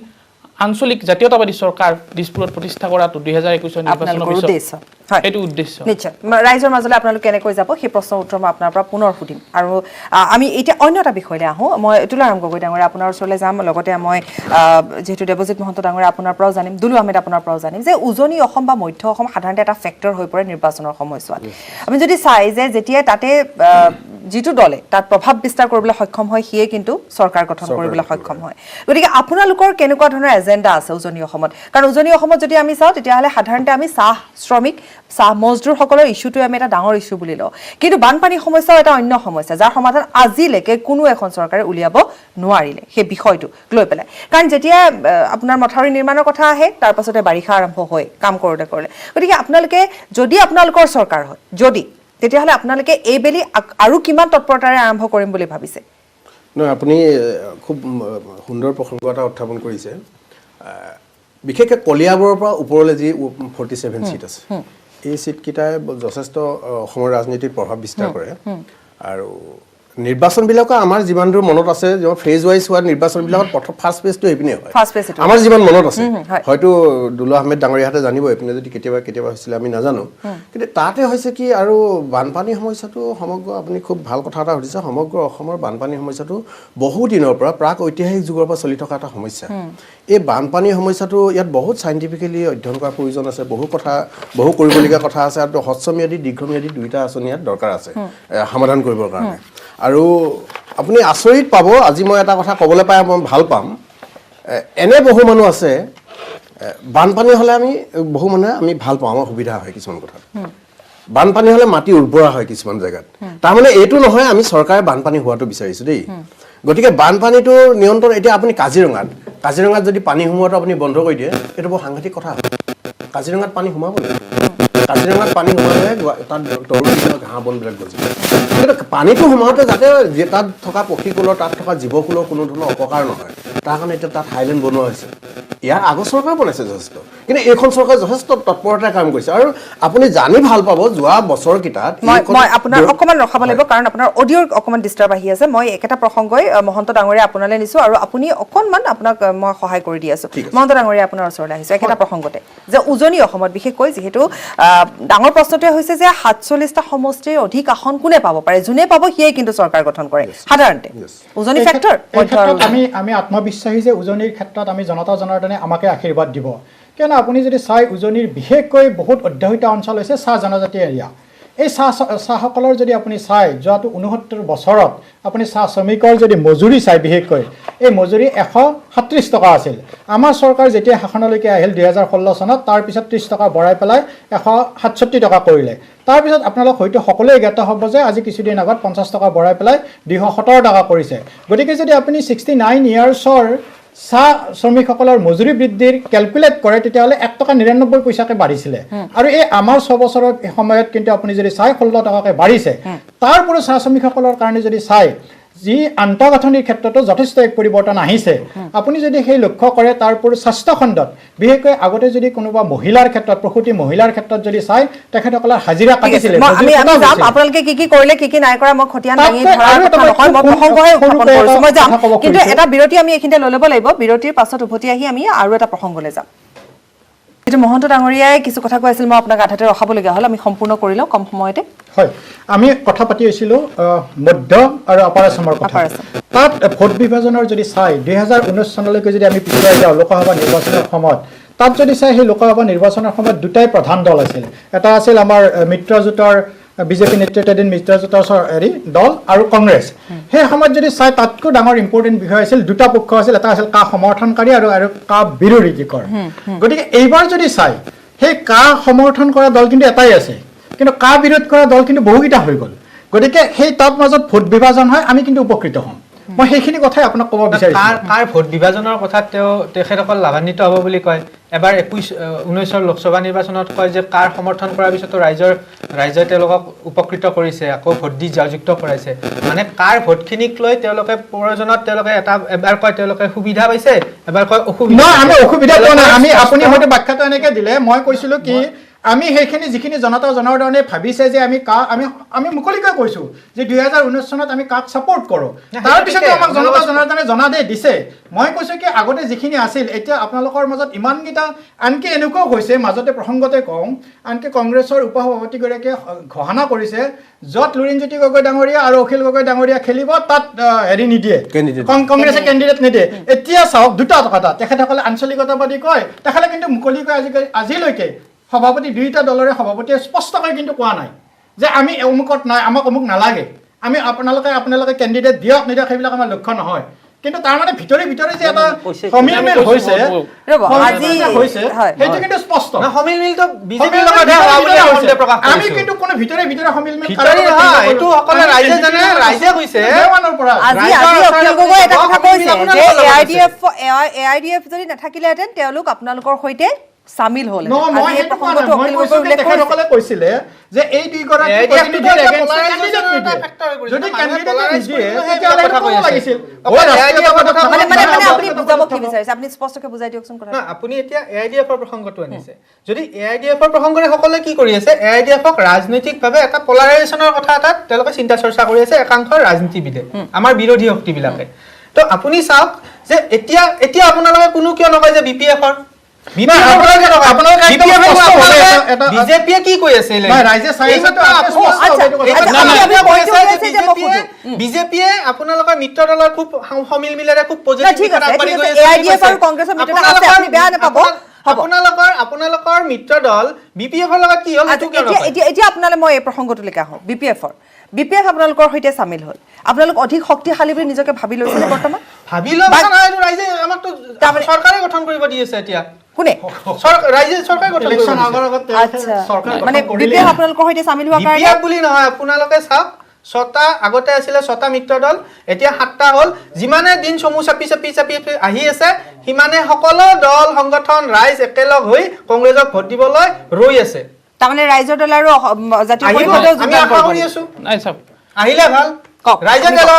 আঞ্চলিক জাতীয়তাবাদী চৰকাৰ দিছপুৰত প্ৰতিষ্ঠা কৰাটো 2021 নিৰ্বাচনৰ পিছত এইটো উদ্দেশ্য নিশ্চয় ৰাইজৰ মাজলৈ আপোনালোক কেনেকৈ যাব সেই প্ৰশ্নৰ উত্তৰ মই আপোনাৰ পৰা পুনৰ সুধিম আৰু আমি এতিয়া অন্য এটা বিষয়লৈ আহোঁ মই তুলাৰাম গগৈ ডাঙৰীয়া আপোনাৰ ওচৰলৈ যাম লগতে মই যিহেতু দেৱজিৎ মহন্ত ডাঙৰীয়া আপোনাৰ পৰাও জানিম দুলু আহমেদ আপোনাৰ পৰাও জানিম যে উজনি অসম বা মধ্য অসম সাধাৰণতে এটা ফেক্টৰ হৈ পৰে নিৰ্বাচনৰ সময়ছোৱাত আমি যদি চাই যে যেতিয়া তাতে যিটো দলে তাত প্ৰভাৱ বিস্তাৰ কৰিবলৈ সক্ষম হয় সিয়ে কিন্তু চৰকাৰ গঠন কৰিবলৈ সক্ষম হয় গতিকে আপোনালোকৰ কেনেকুৱা ধৰণৰ এজেণ্ডা আছে উজনি অসমত কাৰণ উজনি অসমত যদি আমি চাওঁ তেতিয়াহ'লে সাধাৰণতে আমি চাহ শ্ৰমিক চাহ মজদুৰসকলৰ ইস্যুটোৱে আমি এটা ডাঙৰ ইস্যু বুলি লওঁ কিন্তু বানপানী সমস্যাও এটা অন্য সমস্যা যাৰ সমাধান আজিলৈকে কোনো এখন চৰকাৰে উলিয়াব নোৱাৰিলে সেই বিষয়টো লৈ পেলাই কাৰণ যেতিয়া আপোনাৰ মথাউৰি নিৰ্মাণৰ কথা আহে তাৰ পাছতে বাৰিষা আৰম্ভ হয় কাম কৰোঁতে গতিকে আপোনালোকে যদি আপোনালোকৰ চৰকাৰ হয় যদি তেতিয়াহ'লে আপোনালোকে এইবেলি আৰু কিমান তৎপৰতাৰে আৰম্ভ কৰিম বুলি ভাবিছে নহয় আপুনি খুব সুন্দৰ প্ৰসংগ এটা উত্থাপন কৰিছে বিশেষকৈ কলিয়াবৰৰ পৰা ওপৰলৈ যি 47 চিট আছে এই চিটকেইটাই যথেষ্ট অসমৰ ৰাজনীতিত প্ৰভাৱ বিস্তাৰ কৰে আৰু নিৰ্বাচনবিলাকৰ আমাৰ যিমান দূৰ মনত আছে যে ফেজ ৱাইজ হোৱা নিৰ্বাচনবিলাকত প্ৰথম ফাৰ্ষ্ট পেজটো এইপিনে হয় আমাৰ যিমান মনত আছে হয়তো দুলু আহমেদ ডাঙৰীয়াহঁতে জানিব এইপিনে যদি কেতিয়াবা হৈছিলে আমি নাজানো কিন্তু তাতে হৈছে কি আৰু বানপানী সমস্যাটো সমগ্ৰ আপুনি খুব ভাল কথা এটা সুধিছে সমগ্ৰ অসমৰ বানপানী সমস্যাটো বহু দিনৰ পৰা প্ৰাক ঐতিহাসিক যুগৰ পৰা চলি থকা এটা সমস্যা এই বানপানী সমস্যাটো ইয়াত বহুত চাইণ্টিফিকেলি অধ্যয়ন কৰাৰ প্ৰয়োজন আছে বহু কৰিবলগীয়া কথা আছে আৰু হ্ৰস্বম্যাদী দীৰ্ঘম্যাদী দুইটা আঁচনি ইয়াত দৰকাৰ আছে সমাধান কৰিবৰ কাৰণে আৰু আপুনি আচৰিত পাব আজি মই এটা কথা ক'বলৈ পাই মই ভাল পাম এনে বহু মানুহ আছে বানপানী হ'লে বহু মানুহে আমি ভাল পাওঁ আমাৰ সুবিধা হয় কিছুমান কথাত বানপানী হ'লে মাটি উৰ্বৰা হয় কিছুমান জেগাত তাৰমানে এইটো নহয় আমি চৰকাৰে বানপানী হোৱাটো বিচাৰিছোঁ দেই গতিকে বানপানীটো নিয়ন্ত্ৰণ এতিয়া আপুনি কাজিৰঙাত যদি পানী সোমোৱাটো আপুনি বন্ধ কৰি দিয়ে এইটো বৰ সাংঘাতিক কথা কাজিৰঙাত পানী সোমাব নেকি কাজিৰঙাত পানী সোমালে তাত তৰুণ ঘাঁহ বনবিলাক গজিব কিন্তু পানীটো সোমাওঁতে যাতে তাত থকা পক্ষীকুলৰ তাত থকা জীৱকুলৰ কোনো ধৰণৰ অপকাৰ নহয় তাৰ কাৰণে এতিয়া তাত হাইলেণ্ড বনোৱা হৈছে ইয়াৰ আগৰ চৰকাৰ বনাইছে যথেষ্ট কিন্তু এইখন চৰকাৰে যথেষ্ট তৎপৰতাৰে কাম কৰিছে আৰু আপুনি জানি ভাল পাব যোৱা বছৰকেইটাত মই আপোনাৰ অকমান ৰখাব লাগিব কাৰণ আপোনাৰ অডিঅ'ৰ অকমান ডিষ্টাৰ্ব আহি আছে মই একেটা প্ৰসংগই মহন্ত ডাঙৰীয়া আপোনালৈ নিছো আৰু আপুনি অকনমান আপোনাক মই সহায় কৰি দি আছো মহন্ত ডাঙৰীয়া আপোনাৰ ওচৰলৈ আহিছো একেটা প্ৰসংগতে যে উজনি অসমত বিশেষকৈ যিহেতু ডাঙৰ প্ৰশ্নটোৱে হৈছে যে 47টা সমষ্টিৰ অধিক আসন কোনে পাব পাৰে যোনে পাব সিয়ে কিন্তু চৰকাৰ গঠন কৰে সাধাৰণতে উজনি ফেক্টৰ আমি আত্মবিশ্বাসী যে উজনিৰ ক্ষেত্ৰত আমি জনতা জনাৰ্দনে আমাকে আশীৰ্বাদ দিব কিয়নো আপুনি যদি চাই উজনিৰ বিশেষকৈ বহুত অধ্যুষিত অঞ্চল হৈছে চাহ জনজাতি এৰিয়া এই চাহসকলৰ যদি আপুনি চাই যোৱাটো 69 বছৰত আপুনি চাহ শ্ৰমিকৰ যদি মজুৰি চাই বিশেষকৈ এই মজুৰি 137 টকা আছিল আমাৰ চৰকাৰ যেতিয়া শাসনলৈকে আহিল 2016 চনত তাৰ পিছত 30 টকা বঢ়াই পেলাই 167 টকা কৰিলে তাৰ পিছত আপোনালোক হয়তো সকলোৱে জ্ঞাত হ'ব যে আজি কিছুদিন আগত 50 টকা বঢ়াই পেলাই 217 টকা কৰিছে গতিকে যদি আপুনি 69 ইয়াৰ্ছৰ চাহ শ্ৰমিকসকলৰ মজুৰি বৃদ্ধিৰ কেলকুলেট কৰে তেতিয়াহ'লে 1 টকা 99 পইচাকে বাঢ়িছিলে আৰু এই আমাৰ 6 বছৰৰ সময়ত কিন্তু আপুনি যদি চাই 16 টকাকে বাঢ়িছে তাৰ পৰা চাহ শ্ৰমিকসকলৰ কাৰণে যদি চাই যি আন্তঃগাঁথনিৰ ক্ষেত্ৰতো যথেষ্ট এক পৰিৱৰ্তন আহিছে আপুনি যদি সেই লক্ষ্য কৰে তাৰ পৰা স্বাস্থ্য খণ্ডত বিশেষকৈ আগতে যদি কোনোবা মহিলাৰ ক্ষেত্ৰত প্ৰসূতি মহিলাৰ ক্ষেত্ৰত যদি চাই তেখেতসকলৰ হাজিৰা কাটিছিলে আমি যাম আপোনালোকে কি কৰিলে কি নাই কৰা মই খতিয়ান দাঙি ধৰাৰ কথা নহয় মই প্ৰসংগহে উত্থাপন কৰিছো মই যাম কিন্তু এটা বিৰতি আমি এইখিনিতে লৈ ল'ব লাগিব বিৰতিৰ পাছত উভতি আহি আমি আৰু এটা প্ৰসংগলৈ যাম যেটো মহন্ত ডাঙৰীয়াই কিছু কথা কৈ আছিল মই আপোনাক আধাতে ৰখাবলগীয়া হ'ল আমি সম্পূৰ্ণ কৰি লওঁ কম সময়তে হয় আমি কথা পাতি আছিলোঁ মধ্য আৰু আপাৰ আসামৰ কথা তাত ভোট বিভাজনৰ যদি চাই 2019 চনলৈকে যদি আমি পিছুৱাই যাওঁ লোকসভা নিৰ্বাচনৰ সময়ত তাত যদি চাই সেই লোকসভা নিৰ্বাচনৰ সময়ত দুটাই প্ৰধান দল আছিল এটা আছিল আমাৰ মিত্ৰজোঁটৰ বিজেপি নেতৃত্বাধীন মিত্ৰজোঁটৰ দল আৰু কংগ্ৰেছ সেই সময়ত যদি চাই তাতকৈ ডাঙৰ ইম্পৰ্টেণ্ট বিষয় আছিল দুটা পক্ষ আছিল এটা আছিল কা সমৰ্থনকাৰী আৰু কা বিৰোধীকৰ গতিকে এইবাৰ যদি চাই সেই কা সমৰ্থন কৰা দল কিন্তু এটাই আছে কিন্তু কা বিৰোধ কৰা দল কিন্তু বহুকেইটা হৈ গ'ল গতিকে সেই তাত মাজত ভোট বিভাজন হয় আমি কিন্তু উপকৃত হ'ম মই সেইখিনি কথাই আপোনাক ক'ব বিচাৰিছোঁ কাৰ ভোট বিভাজনৰ কথা তেখেতসকল লাভান্বিত হ'ব বুলি কয় এবাৰ 19ৰ লোকসভা নিৰ্বাচনত কয় যে কাৰ সমৰ্থন কৰাৰ পিছতো ৰাইজে তেওঁলোকক উপকৃত কৰিছে আকৌ ভোট দি জয়যুক্ত কৰাইছে মানে কাৰ ভোটখিনিক লৈ তেওঁলোকে প্ৰয়োজনত তেওঁলোকে এবাৰ কয় তেওঁলোকে সুবিধা পাইছে এবাৰ কয় অসুবিধা নহয় আমি অসুবিধা পোৱা নাই আপুনি হয়তো ব্যাখ্যাটো এনেকৈ দিলে মই কৈছিলোঁ কি আমি সেইখিনি যিখিনি জনতা জনাৰ্দনে ভাবিছে যে আমি মুকলিকৈ কৈছোঁ যে 2019 চনত আমি কাক ছাপোৰ্ট কৰোঁ তাৰপিছতে আমাক জনতা জনাৰ্দনে জনাদেশ দিছে মই কৈছোঁ কি আগতে যিখিনি আছিল এতিয়া আপোনালোকৰ মাজত ইমানকেইটা আনকি এনেকুৱাও হৈছে মাজতে প্ৰসংগতে কওঁ আনকি কংগ্ৰেছৰ উপসভাপতিগৰাকীয়ে ঘোষণা কৰিছে য'ত লুৰিণজ্যোতি গগৈ ডাঙৰীয়া আৰু অখিল গগৈ ডাঙৰীয়া খেলিব তাত হেৰি নিদিয়ে কংগ্ৰেছে কেণ্ডিডেট নিদিয়ে এতিয়া চাওক দুটা কথা তেখেতসকলে আঞ্চলিকতাবাদী কয় তেখেতে কিন্তু মুকলিকৈ আজিলৈকে সভাপতি দুইটা দলৰে সভাপতিয়ে স্পষ্টকৈ কিন্তু কোৱা নাই যে আমি অমুকত নাই আমাক অমুক নালাগে আমি আপোনালোকে কেণ্ডিডেট দিয়ক নিদিয়ক সেইবিলাক আমাৰ লক্ষ্য নহয় কিন্তু তাৰ মানে ভিতৰে যে এটা সমিলমিল হৈছে সেইটো কিন্তু স্পষ্ট সমিলমিলটো বিজেপিৰ লগত হোৱা বুলি সন্দেহ প্ৰকাশ কৰিছো আমি কিন্তু কোনো ভিতৰে সমিলমিল এইটো অকলে ৰাইজে জানে ৰাইজে কৈছে আজি অখিল গগৈ এটা কথা কৈছে যে এআইডিএফ যদি নাথাকিলেহেঁতেন তেওঁলোক আপোনালোকৰ সৈতে সামিল হল তেখেতসকলে কৈছিলে যে এই দুইগৰাকী যদি কেণ্ডিডেট নিদিয়ে তেতিয়াহ'লে লাগিছিল আপুনি বুজাব কি বিচাৰিছে আপুনি স্পষ্টকৈ বুজাই দিয়কচোন কথা আপুনি এতিয়া এআইডিএফৰ প্ৰসংগটো আনিছে যদি এআইডিএফৰ প্ৰসংগৰে সকলোৱে কি কৰি আছে এআইডিএফক ৰাজনৈতিকভাৱে এটা পলাৰাইজেশ্যনৰ কথা এটাত তেওঁলোকে চিন্তা চৰ্চা কৰি আছে একাংশ ৰাজনীতিবিদে আমাৰ বিৰোধী শক্তিবিলাকে তো আপুনি চাওক যে এতিয়া আপোনালোকে কোনো কিয় নকয় যে বিপিএফৰ বিজেপিয়ে কি কৈ আছে বিজেপিয়ে আপোনালোকৰ মিত্ৰ দলৰ খুব সমিলমিলেৰে খুব আপোনালোকৰ মিত্ৰ দল বিপিএফৰ লগত কি হ'ল এতিয়া আপোনালৈ মই এই প্ৰসংগটোলৈকে আহোঁ বিপিএফ আপোনালোকৰ সৈতে চামিল হ'ল আপোনালোক অধিক শক্তিশালী বুলি নিজকে ভাবি লৈছিলে বৰ্তমান ভাবি লোৱা ৰাইজে আমাকতো চৰকাৰে গঠন কৰিব দি আছে এতিয়া কোনে ৰাইজে চৰকাৰ গঠন ইলেকশ্যন আগৰ আগত চৰকাৰ মানে বিপিএফ আপোনালোকৰ সৈতে চামিল হোৱাৰ কাৰণে বিপিএফ বুলি নহয় আপোনালোকে চাওক 6টা আগতে আছিলে 6টা মিত্ৰ দল এতিয়া 7টা হ'ল যিমানে দিন চমু চাপি আহি আছে সিমানে সকলো দল সংগঠন ৰাইজ একেলগ হৈ কংগ্ৰেছক ভোট দিবলৈ ৰৈ আছে তাৰমানে ৰাইজৰ দল আৰু জাতীয় পৰিষদৰ আমি আশা কৰি আছো নাই সব আহিলে ভাল ৰাইজে দল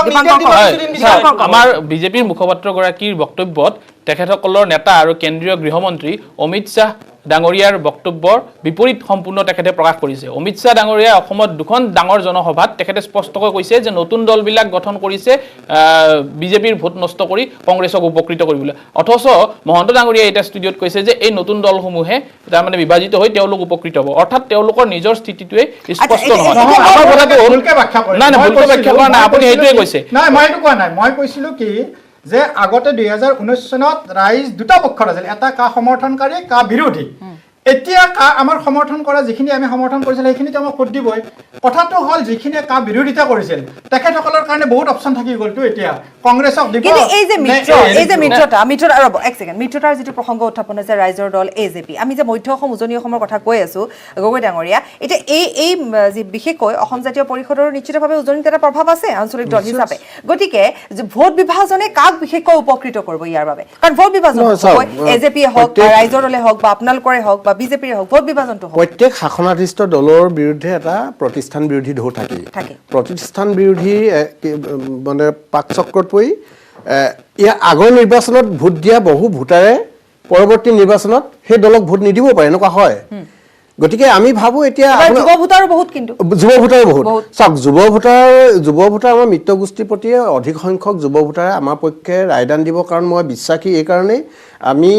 আমাৰ বিজেপিৰ মুখপাত্ৰগৰাকীৰ বক্তব্যত তেখেতসকলৰ নেতা আৰু কেন্দ্ৰীয় গৃহমন্ত্ৰী অমিত শ্বাহ ডাঙৰীয়াৰ বক্তব্যৰ বিপৰীত সম্পূৰ্ণ তেখেতে প্ৰকাশ কৰিছে। অমিত শ্বাহ ডাঙৰীয়াই অসমত দুখন ডাঙৰ জনসভাত তেখেতে স্পষ্টকৈ কৈছে যে নতুন দলবিলাক গঠন কৰিছে বিজেপিৰ ভোট নষ্ট কৰি কংগ্ৰেছক উপকৃত কৰিবলৈ। অথচ মহন্ত ডাঙৰীয়াই এটা ষ্টুডিঅ'ত কৈছে যে এই নতুন দলসমূহে তাৰমানে বিভাজিত হৈ তেওঁলোক উপকৃত হ'ব, অৰ্থাৎ তেওঁলোকৰ নিজৰ স্থিতিটোৱে স্পষ্ট নহয়। ভুলকে ব্যাখ্যা কৰিছে। নাই ভুলকে ব্যাখ্যা কৰা নাই, আপুনি সেইটোৱে কৈছে। নাই মই এইটো কোৱা নাই, মই কৈছিলোঁ কি যে আগতে 2019 চনত ৰাইজ দুটা পক্ষত আছিল, এটা কা সমৰ্থনকাৰী কা বিৰোধী। এতিয়া কা আমাৰ সমৰ্থন কৰা যিখিনি আমি সমৰ্থন কৰিছিলোঁ সেইখিনিতো আমাক ভোট দিবই। কথাটো হ'ল যিখিনিয়ে কা বিৰোধিতা কৰিছিল তেখেতসকলৰ কাৰণে বহুত অপশ্যন থাকি গ'লতো এতিয়া কংগ্ৰেছক দিব। কিন্তু এই যে মিত্ৰতাৰ যিটো প্ৰসংগ উত্থাপন হৈছে ৰাইজৰ দল এজেপি, আমি যে মধ্য অসম উজনি অসমৰ কথা কৈ আছো গগৈ ডাঙৰীয়া, এতিয়া এই যি বিশেষকৈ অসম জাতীয় পৰিষদৰ নিশ্চিতভাৱে উজনিত এটা প্ৰভাৱ আছে আঞ্চলিক দল হিচাপে। গতিকে ভোট বিভাজনে কাক বিশেষকৈ উপকৃত কৰিব ইয়াৰ বাবে? কাৰণ ভোট বিভাজন এজেপিয়ে হওক বা ৰাইজৰ দলে হওক বা আপোনালোকৰে হওক বা বিজেপিৰে হওক, ভোট বিভাজনটো প্ৰত্যেক শাসনাধিষ্ঠ দলৰ বিৰুদ্ধে এটা প্ৰতিষ্ঠান বিৰোধী ঢৌ থাকে। প্ৰতিষ্ঠান বিৰোধী মানে পাকচক্ৰত পৰি ইয়াৰ আগৰ নিৰ্বাচনত ভোট দিয়া বহু ভোটাৰে পৰৱৰ্তী নিৰ্বাচনত সেই দলক ভোট নিদিব পাৰে, এনেকুৱা হয়। গতিকে আমি ভাবোঁ এতিয়া যুৱ ভোটাৰো বহুত, কিন্তু যুৱ ভোটাৰো বহুত। চাওক, যুৱ ভোটাৰ আমাৰ মিত্ৰ গোষ্ঠীৰ প্ৰতি অধিক সংখ্যক যুৱ ভোটাৰে আমাৰ পক্ষে ৰায়দান দিব। কাৰণ মই বিশ্বাসী এই কাৰণেই, আমি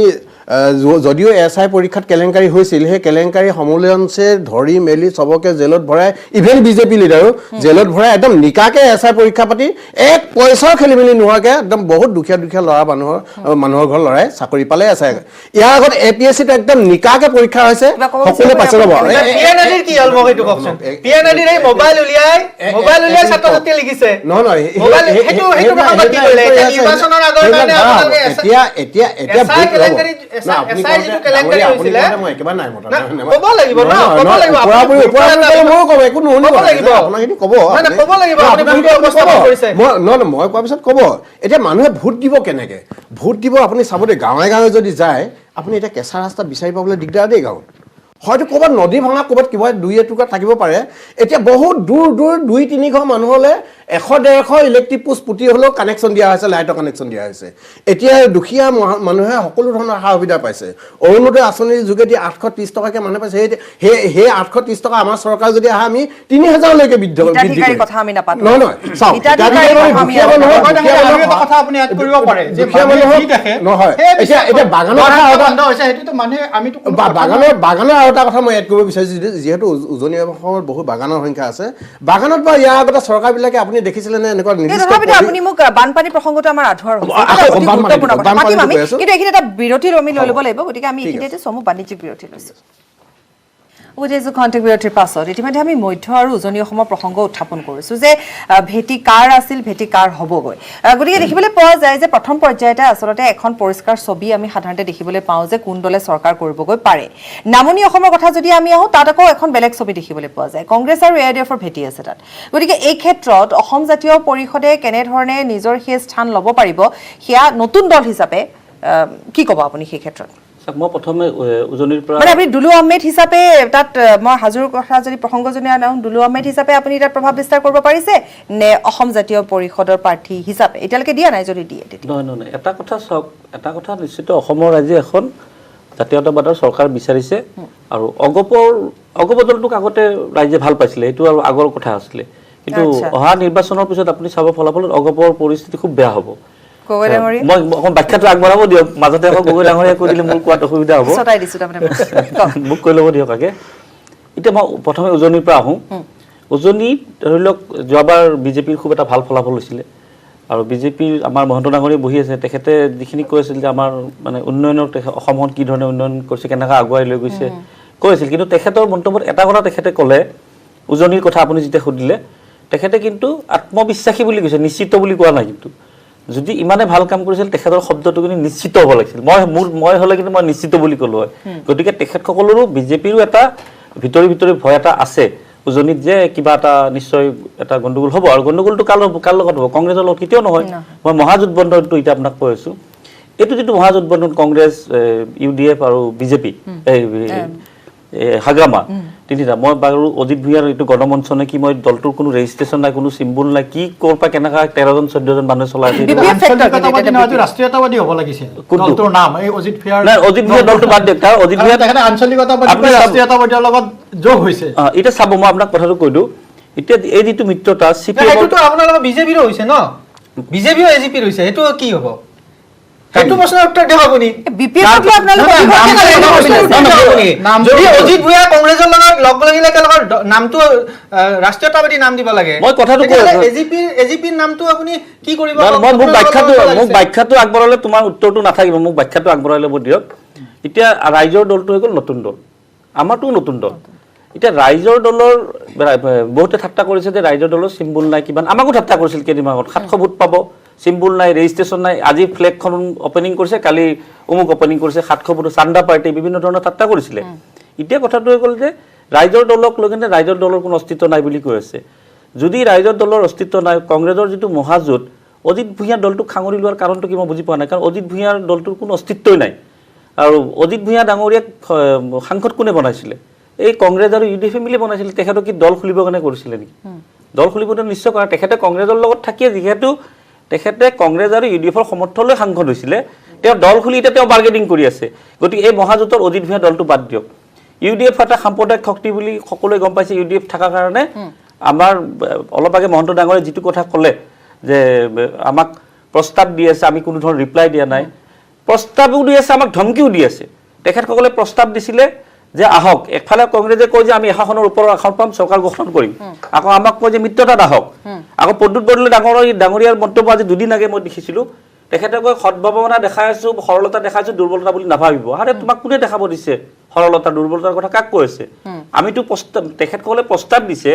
যদিও SI পৰীক্ষাত কেলেংকাৰী হৈছিল, সেই কেলেংকাৰী সমূলয়ঞ্চে ধৰি মেলি চবকে জেলত ভৰাই, ইভেন বিজেপি লিডাৰো জেলত ভৰাই একদম নিকাকে SI পৰীক্ষা পাতি এক পইচাও খেলি মেলি নোহোৱাকৈ একদম বহুত দুখীয়া ল'ৰা মানুহৰ ঘৰ ল'ৰাই চাকৰি পালে SI। ইয়াৰ আগত APSCত একদম নিকাকে পৰীক্ষা হৈছে, সকলোৱে পাইছে। ৰ'ব, কি হ'ল মোক এইটো কওকচোন। PNID মোবাইল উলিয়াই ছাত্ৰ ছাত্ৰীয়ে লিখিছে। নহয় মই কোৱাৰ পিছত ক'ব। এতিয়া মানুহে ভোট দিব কেনেকে? ভোট দিব আপুনি চাব দেই, গাঁৱে গাঁৱে যদি যায় আপুনি এতিয়া কেঁচা ৰাস্তা বিচাৰি পাবলৈ দিগদাৰ দেই গাঁৱত। হয়তো ক'ৰবাত নদী ভাঙা ক'ৰবাত কিবা দুই এটুকুৰা থাকিব পাৰে। এতিয়া বহুত দূৰ 2-3 ঘৰ মানুহলৈ 100-150 ইলেক্ট্ৰিক পোষ্ট পুতি হ'লেও কানেকশ্যন দিয়া হৈছে, লাইটৰ কানেকশ্যন দিয়া হৈছে। এতিয়া দুখীয়া মানুহে সকলো ধৰণৰ সা সুবিধা পাইছে। অৰুণোদয় আঁচনিৰ যোগেদি 830 টকাকৈ মানুহে পাইছে। সেই 830 টকা আমাৰ চৰকাৰ যদি আহে আমি 3000লৈকে বৃদ্ধি কৰিম। নহয় চাওক, বাগানৰ আৰু এটা কথা মই এড কৰিব বিচাৰিছোঁ, যিহেতু উজনি অসমৰ বহু বাগানৰ সংখ্যা আছে। বাগানত বা ইয়াৰ আগতে চৰকাৰবিলাকে আপুনি দেখিছিলে নে এনেকুৱা আপুনি মোক বানপানী প্ৰসংগটো আমাৰ আধৰুৱাৰ কিন্তু এইখিনি এটা বিৰতি আমি লৈ ল'ব লাগিব। গতিকে আমি এইখিনিতে চমু বাণিজ্যিক বিৰতি লৈছোঁ। উদ্দেশ্য খন্তেক বিৰতিৰ পাছত ইতিমধ্যে আমি মধ্য আৰু উজনি অসমৰ প্ৰসংগ উত্থাপন কৰিছোঁ যে ভেটি কাৰ আছিল, ভেটি কাৰ হ'বগৈ। গতিকে দেখিবলৈ পোৱা যায় যে প্ৰথম পৰ্যায়তে আচলতে এখন পৰিষ্কাৰ ছবি আমি সাধাৰণতে দেখিবলৈ পাওঁ যে কোন দলে চৰকাৰ কৰিবগৈ পাৰে। নামনি অসমৰ কথা যদি আমি আহোঁ, তাত আকৌ এখন বেলেগ ছবি দেখিবলৈ পোৱা যায়। কংগ্ৰেছ আৰু AIDFৰ ভেটি আছে তাত। গতিকে এই ক্ষেত্ৰত অসম জাতীয় পৰিষদে কেনেধৰণে নিজৰ সেই স্থান ল'ব পাৰিব, সেয়া নতুন দল হিচাপে কি ক'ব আপুনি সেই ক্ষেত্ৰত? মই প্ৰথমে উজনিৰ পৰা মানে আপুনি দুলু আহমেদ হিচাপে তাত, মই হাজোৰ কথা যদি প্ৰসংগজনীয় আনাওঁ, দুলু আহমেদ হিচাপে আপুনি তাত প্ৰভাৱ বিস্তাৰ কৰিব পাৰিছে নে অসম জাতীয় পৰিষদৰ প্ৰাৰ্থী হিচাপে? এতিয়ালৈকে দিয়া নাই, যদি দিয়ে তেতিয়া নহয়। এটা কথা চাওক, এটা কথা নিশ্চিত, অসমৰ ৰাইজে এখন জাতীয়তাবাদৰ চৰকাৰ বিচাৰিছে। আৰু অগপ দলটোক আগতে ৰাইজে ভাল পাইছিলে, এইটো আৰু আগৰ কথা আছিলে। কিন্তু অহা নিৰ্বাচনৰ পিছত আপুনি চাব ফলাফলত অগপৰ পৰিস্থিতি খুব বেয়া হ'ব। গগৈ ডাঙৰীয়া, মই অকণ ব্যাখ্যাটো আগবঢ়াব দিয়ক, মাজতে আকৌ গগৈ ডাঙৰীয়া কৈ দিলে মোৰ কোৱাত অসুবিধা হ'ব, মোক কৈ ল'ব দিয়ক আগে। এতিয়া মই প্ৰথমে উজনিৰ পৰা আহোঁ। উজনিত ধৰি লওক যোৱাবাৰ বিজেপিৰ খুব এটা ভাল ফলাফল হৈছিলে। আৰু বিজেপিৰ আমাৰ মহন্ত ডাঙৰীয়া বহি আছে, তেখেতে যিখিনি কৈ আছিল যে আমাৰ মানে উন্নয়নৰ অসমখন কি ধৰণে উন্নয়ন কৰিছে, কেনেকৈ আগুৱাই লৈ গৈছে কৈ আছিল। কিন্তু তেখেতৰ মন্তব্যত এটা কথা তেখেতে ক'লে, উজনিৰ কথা আপুনি যেতিয়া সুধিলে, তেখেতে কিন্তু আত্মবিশ্বাসী বুলি কৈছে, নিশ্চিত বুলি কোৱা নাই। কিন্তু যদি ইমানে ভাল কাম কৰিছিল, তেখেতৰ শব্দটো কিন্তু নিশ্চিত হ'ব লাগিছিল। মই হ'লে কিন্তু মই নিশ্চিত বুলি ক'লোঁ হয়। গতিকে তেখেতসকলৰো বিজেপিৰো এটা ভিতৰি ভয় এটা আছে উজনিত, যে কিবা এটা নিশ্চয় এটা গণ্ডগোল হ'ব। আৰু গণ্ডগোলটো কাৰ লগত হ'ব? কংগ্ৰেছৰ লগত কেতিয়াও নহয়। মই মহাজোঁটবন্ধনটো এতিয়া আপোনাক কৈ আছোঁ। এইটো যিটো মহাজোঁটবন্ধন কংগ্ৰেছ, UDF আৰু বিজেপি, হাগ্ৰামা তিনিটা মই বাৰু অজিত ভূঞাৰ এইটো গণমঞ্চ নে কি মই দলটোৰ কোনো ৰেজিষ্ট্ৰেশ্যন নাই কোনো চিম্বল নাই কি ক'ৰ পৰা কেনেকা 13জন 14জন মানুহে চলাই আছে আঞ্চলিকতাবাদী নহয়, এইটো ৰাষ্ট্ৰীয়তাবাদী হ'ব লাগিছিল কোনটো? দলটোৰ নাম এই অজিত ভূঞাৰ নাই অজিত ভূঞাৰ দলটো বাদ দিয়ক তাৰ অজিত ভূঞা তেখেতে আঞ্চলিকতাবাদী আপুনি চাব- ৰাষ্ট্ৰীয়তাবাদীৰ লগত যোগ হৈছে এতিয়া চাব মই আপোনাক কথাটো কৈ দিওঁ এতিয়া এই যিটো মিত্ৰতা CPM সেইটোতো আপোনালোকৰ বিজেপিৰো হৈছে ন বিজেপিও এজিপিৰ হৈছে সেইটো কি হ'ব সেইটো প্ৰশ্নৰ উত্তৰ দিয়ক আপুনি BPF ক আপোনালোকে যদি অজিত ভূঞা কংগ্ৰেছৰ লগত লগ লাগিলে তেওঁলোকৰ নামটো ৰাষ্ট্ৰীয়তাবাদী নাম দিব লাগে মই কথাটো কৈ আছো। এজিপিৰ নামটো আপুনি কি কৰিব মই মোক ব্যাখ্যাটো আগবঢ়ালে তোমাৰ উত্তৰটো নাথাকিব মোক ব্যাখ্যাটো আগবঢ়াই ল'ব দিয়ক এতিয়া ৰাইজৰ দলটো হৈ গ'ল নতুন দল আমাৰটোও নতুন দল এতিয়া ৰাইজৰ দলৰ বহুতে ঠাট্টা কৰিছে যে ৰাইজৰ দলৰ চিম্বল নাই কিমান আমাকো ঠাট্টা কৰিছিল কেইদিনমান আগত 700 ভোট পাব চিম্বল নাই ৰেজিষ্ট্ৰেশ্যন নাই আজি ফ্লেগখন অপেনিং কৰিছে কালি অমুক অপেনিং কৰিছে 700 ভোট চান্দা পাৰ্টি বিভিন্ন ধৰণৰ ঠাট্টা কৰিছিলে এতিয়া কথাটো হৈ গ'ল যে ৰাইজৰ দলক লৈ কিনে ৰাইজৰ দলৰ কোনো অস্তিত্ব নাই বুলি কৈ আছে যদি ৰাইজৰ দলৰ অস্তিত্ব নাই কংগ্ৰেছৰ যিটো মহাজোঁট অজিত ভূঞাৰ দলটোক খাঙৰি লোৱাৰ কাৰণটো কি মই বুজি পোৱা নাই কাৰণ অজিত ভূঞাৰ দলটোৰ কোনো অস্তিত্বই নাই আৰু অজিত ভূঞা ডাঙৰীয়াক সাংসদ কোনে বনাইছিলে এই কংগ্ৰেছ আৰু UDF মিলি বনাইছিল তেখেতক কি দল খুলিবৰ কাৰণে কৰিছিলে নেকি দল খুলিবলৈ নিশ্চয় কৰা তেখেতে কংগ্ৰেছৰ লগত থাকিয়ে যিহেতু তেখেতে কংগ্ৰেছ আৰু UDFৰ সমৰ্থন লৈ সাংসদ হৈছিলে তেওঁ দল খুলি এতিয়া তেওঁ বাৰ্গেনিং কৰি আছে গতিকে এই মহাজোঁটৰ অজিত ভূঞা দলটো বাদ দিয়ক UDF এটা সাম্প্ৰদায়িক শক্তি বুলি সকলোৱে গম পাইছে UDF থকাৰ কাৰণে আমাৰ অলপ আগে মহন্ত ডাঙৰে যিটো কথা ক'লে যে আমাক প্ৰস্তাৱ দি আছে আমি কোনো ধৰণৰ ৰিপ্লাই দিয়া নাই প্ৰস্তাৱও দি আছে আমাক ধমকিও দি আছে তেখেতসকলে প্ৰস্তাৱ দিছিলে যে আহক একফালে কংগ্ৰেছে কয় যে আমি এশখনৰ ওপৰৰ আসন পাম চৰকাৰ গঠন কৰিম আকৌ আমাক কয় যে মিত্ৰতাত আহক আকৌ প্ৰদ্যুৎ বৰদলৈ ডাঙৰীয়াৰ মন্তব্য আজি দুদিন আগে মই দেখিছিলোঁ তেখেতে কয় সদ্ভাৱনা দেখাই আছো সৰলতা দেখাইছো দুৰ্বলতা বুলি নাভাবিব আৰে তোমাক কোনে দেখাব দিছে সৰলতা দুৰ্বলতাৰ কথা কাক কৈ আছে আমিতো তেখেতসকলে প্ৰস্তাৱ দিছে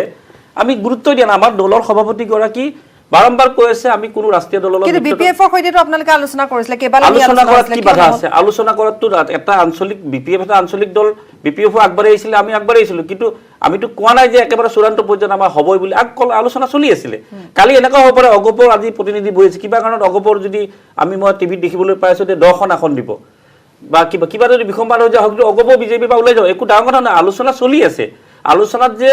আমি গুৰুত্ব দিয়া নাই আমাৰ দলৰ সভাপতিগৰাকী বাৰম্বাৰ কৈ আছে আমি কোনো ৰাষ্ট্ৰীয় দলৰ কিন্তু BPF-ৰ সৈতেতো আপোনালোকে আলোচনা কৰিছিলে কেইবাৰ আলোচনা কৰাত কি বাধা আছে আলোচনা কৰাততো এটা আঞ্চলিক BPF এটা আঞ্চলিক দল BPF আগবাঢ়ি আহিছিলে আমি আগবাঢ়ি আহিছিলোঁ কিন্তু আমিতো কোৱা নাই যে একেবাৰে চূড়ান্ত পৰ্যায়ত আমাৰ হ'বই বুলি আলোচনা চলি আছিলে কালি এনেকুৱা হ'ব পাৰে অগপৰ আজি প্ৰতিনিধি বহি আছে কিবা কাৰণত অগপৰ যদি মই টিভিত দেখিবলৈ পাই আছোঁ যে 10খন আসন দিব বা কিবা যদি বিসম্বাদ হৈ যায় হয়তো অগপ বিজেপি বা ওলাই যাওঁ একো ডাঙৰ কথা নাই আলোচনা চলি আছে আলোচনাত যে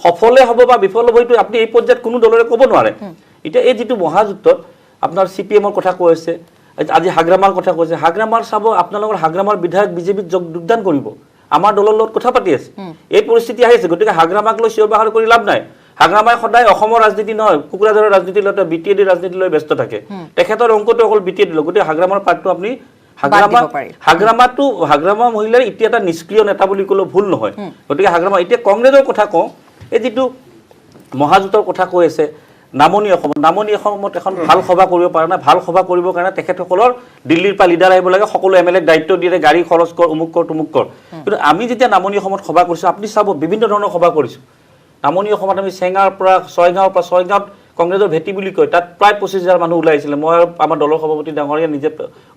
সফলে হ'ব বা বিফল হ'ব এইটো আপুনি এই পৰ্যায়ত কোনো দলৰে ক'ব নোৱাৰে এতিয়া এই যিটো মহাজোঁটত আপোনাৰ CPM-ৰ কথা কৈ আছে আজি হাগ্ৰামাৰ কথা কৈছে হাগ্ৰামাৰ চাব আপোনালোকৰ হাগ্ৰামাৰ বিধায়ক বিজেপিত যোগদান কৰিব আমাৰ দলৰ লগত কথা পাতি আছে এই পৰিস্থিতি আহিছে গতিকে হাগ্ৰামাক লৈ চিঞৰ বাখৰ কৰি লাভ নাই হাগ্ৰামাই সদায় অসমৰ ৰাজনীতি নহয় কুকুৰাঝাৰৰ ৰাজনীতিৰ লগত BTAD ৰাজনীতি লৈ ব্যস্ত থাকে তেখেতৰ অংকটো অকল BTAD লৈ গতিকে হাগ্ৰামাৰ পাৰ্টটো আপুনি হাগ্ৰামা মহিলাৰ এতিয়া এটা নিষ্ক্ৰিয় নেতা বুলি ক'লেও ভুল নহয় গতিকে হাগ্ৰামা এতিয়া কংগ্ৰেছৰ কথা কওঁ এই যিটো মহাজোঁটৰ কথা কৈ আছে নামনি অসমত এখন ভাল সভা কৰিব পৰা নাই ভাল সভা কৰিবৰ কাৰণে তেখেতসকলৰ দিল্লীৰ পৰা লিডাৰ আহিব লাগে সকলো MLA দায়িত্ব দিয়ে গাড়ী খৰচ কৰ অমুক কৰ তুমুক কৰ কিন্তু আমি যেতিয়া নামনি অসমত সভা কৰিছোঁ আপুনি চাব বিভিন্ন ধৰণৰ সভা কৰিছোঁ নামনি অসমত আমি চেঙাৰ পৰা ছয়গাঁৱত কংগ্ৰেছৰ ভেটি বুলি কয় তাত প্ৰায় 25,000 মানুহ ওলাই আহিছিলে মই আমাৰ দলৰ সভাপতি ডাঙৰীয়া নিজে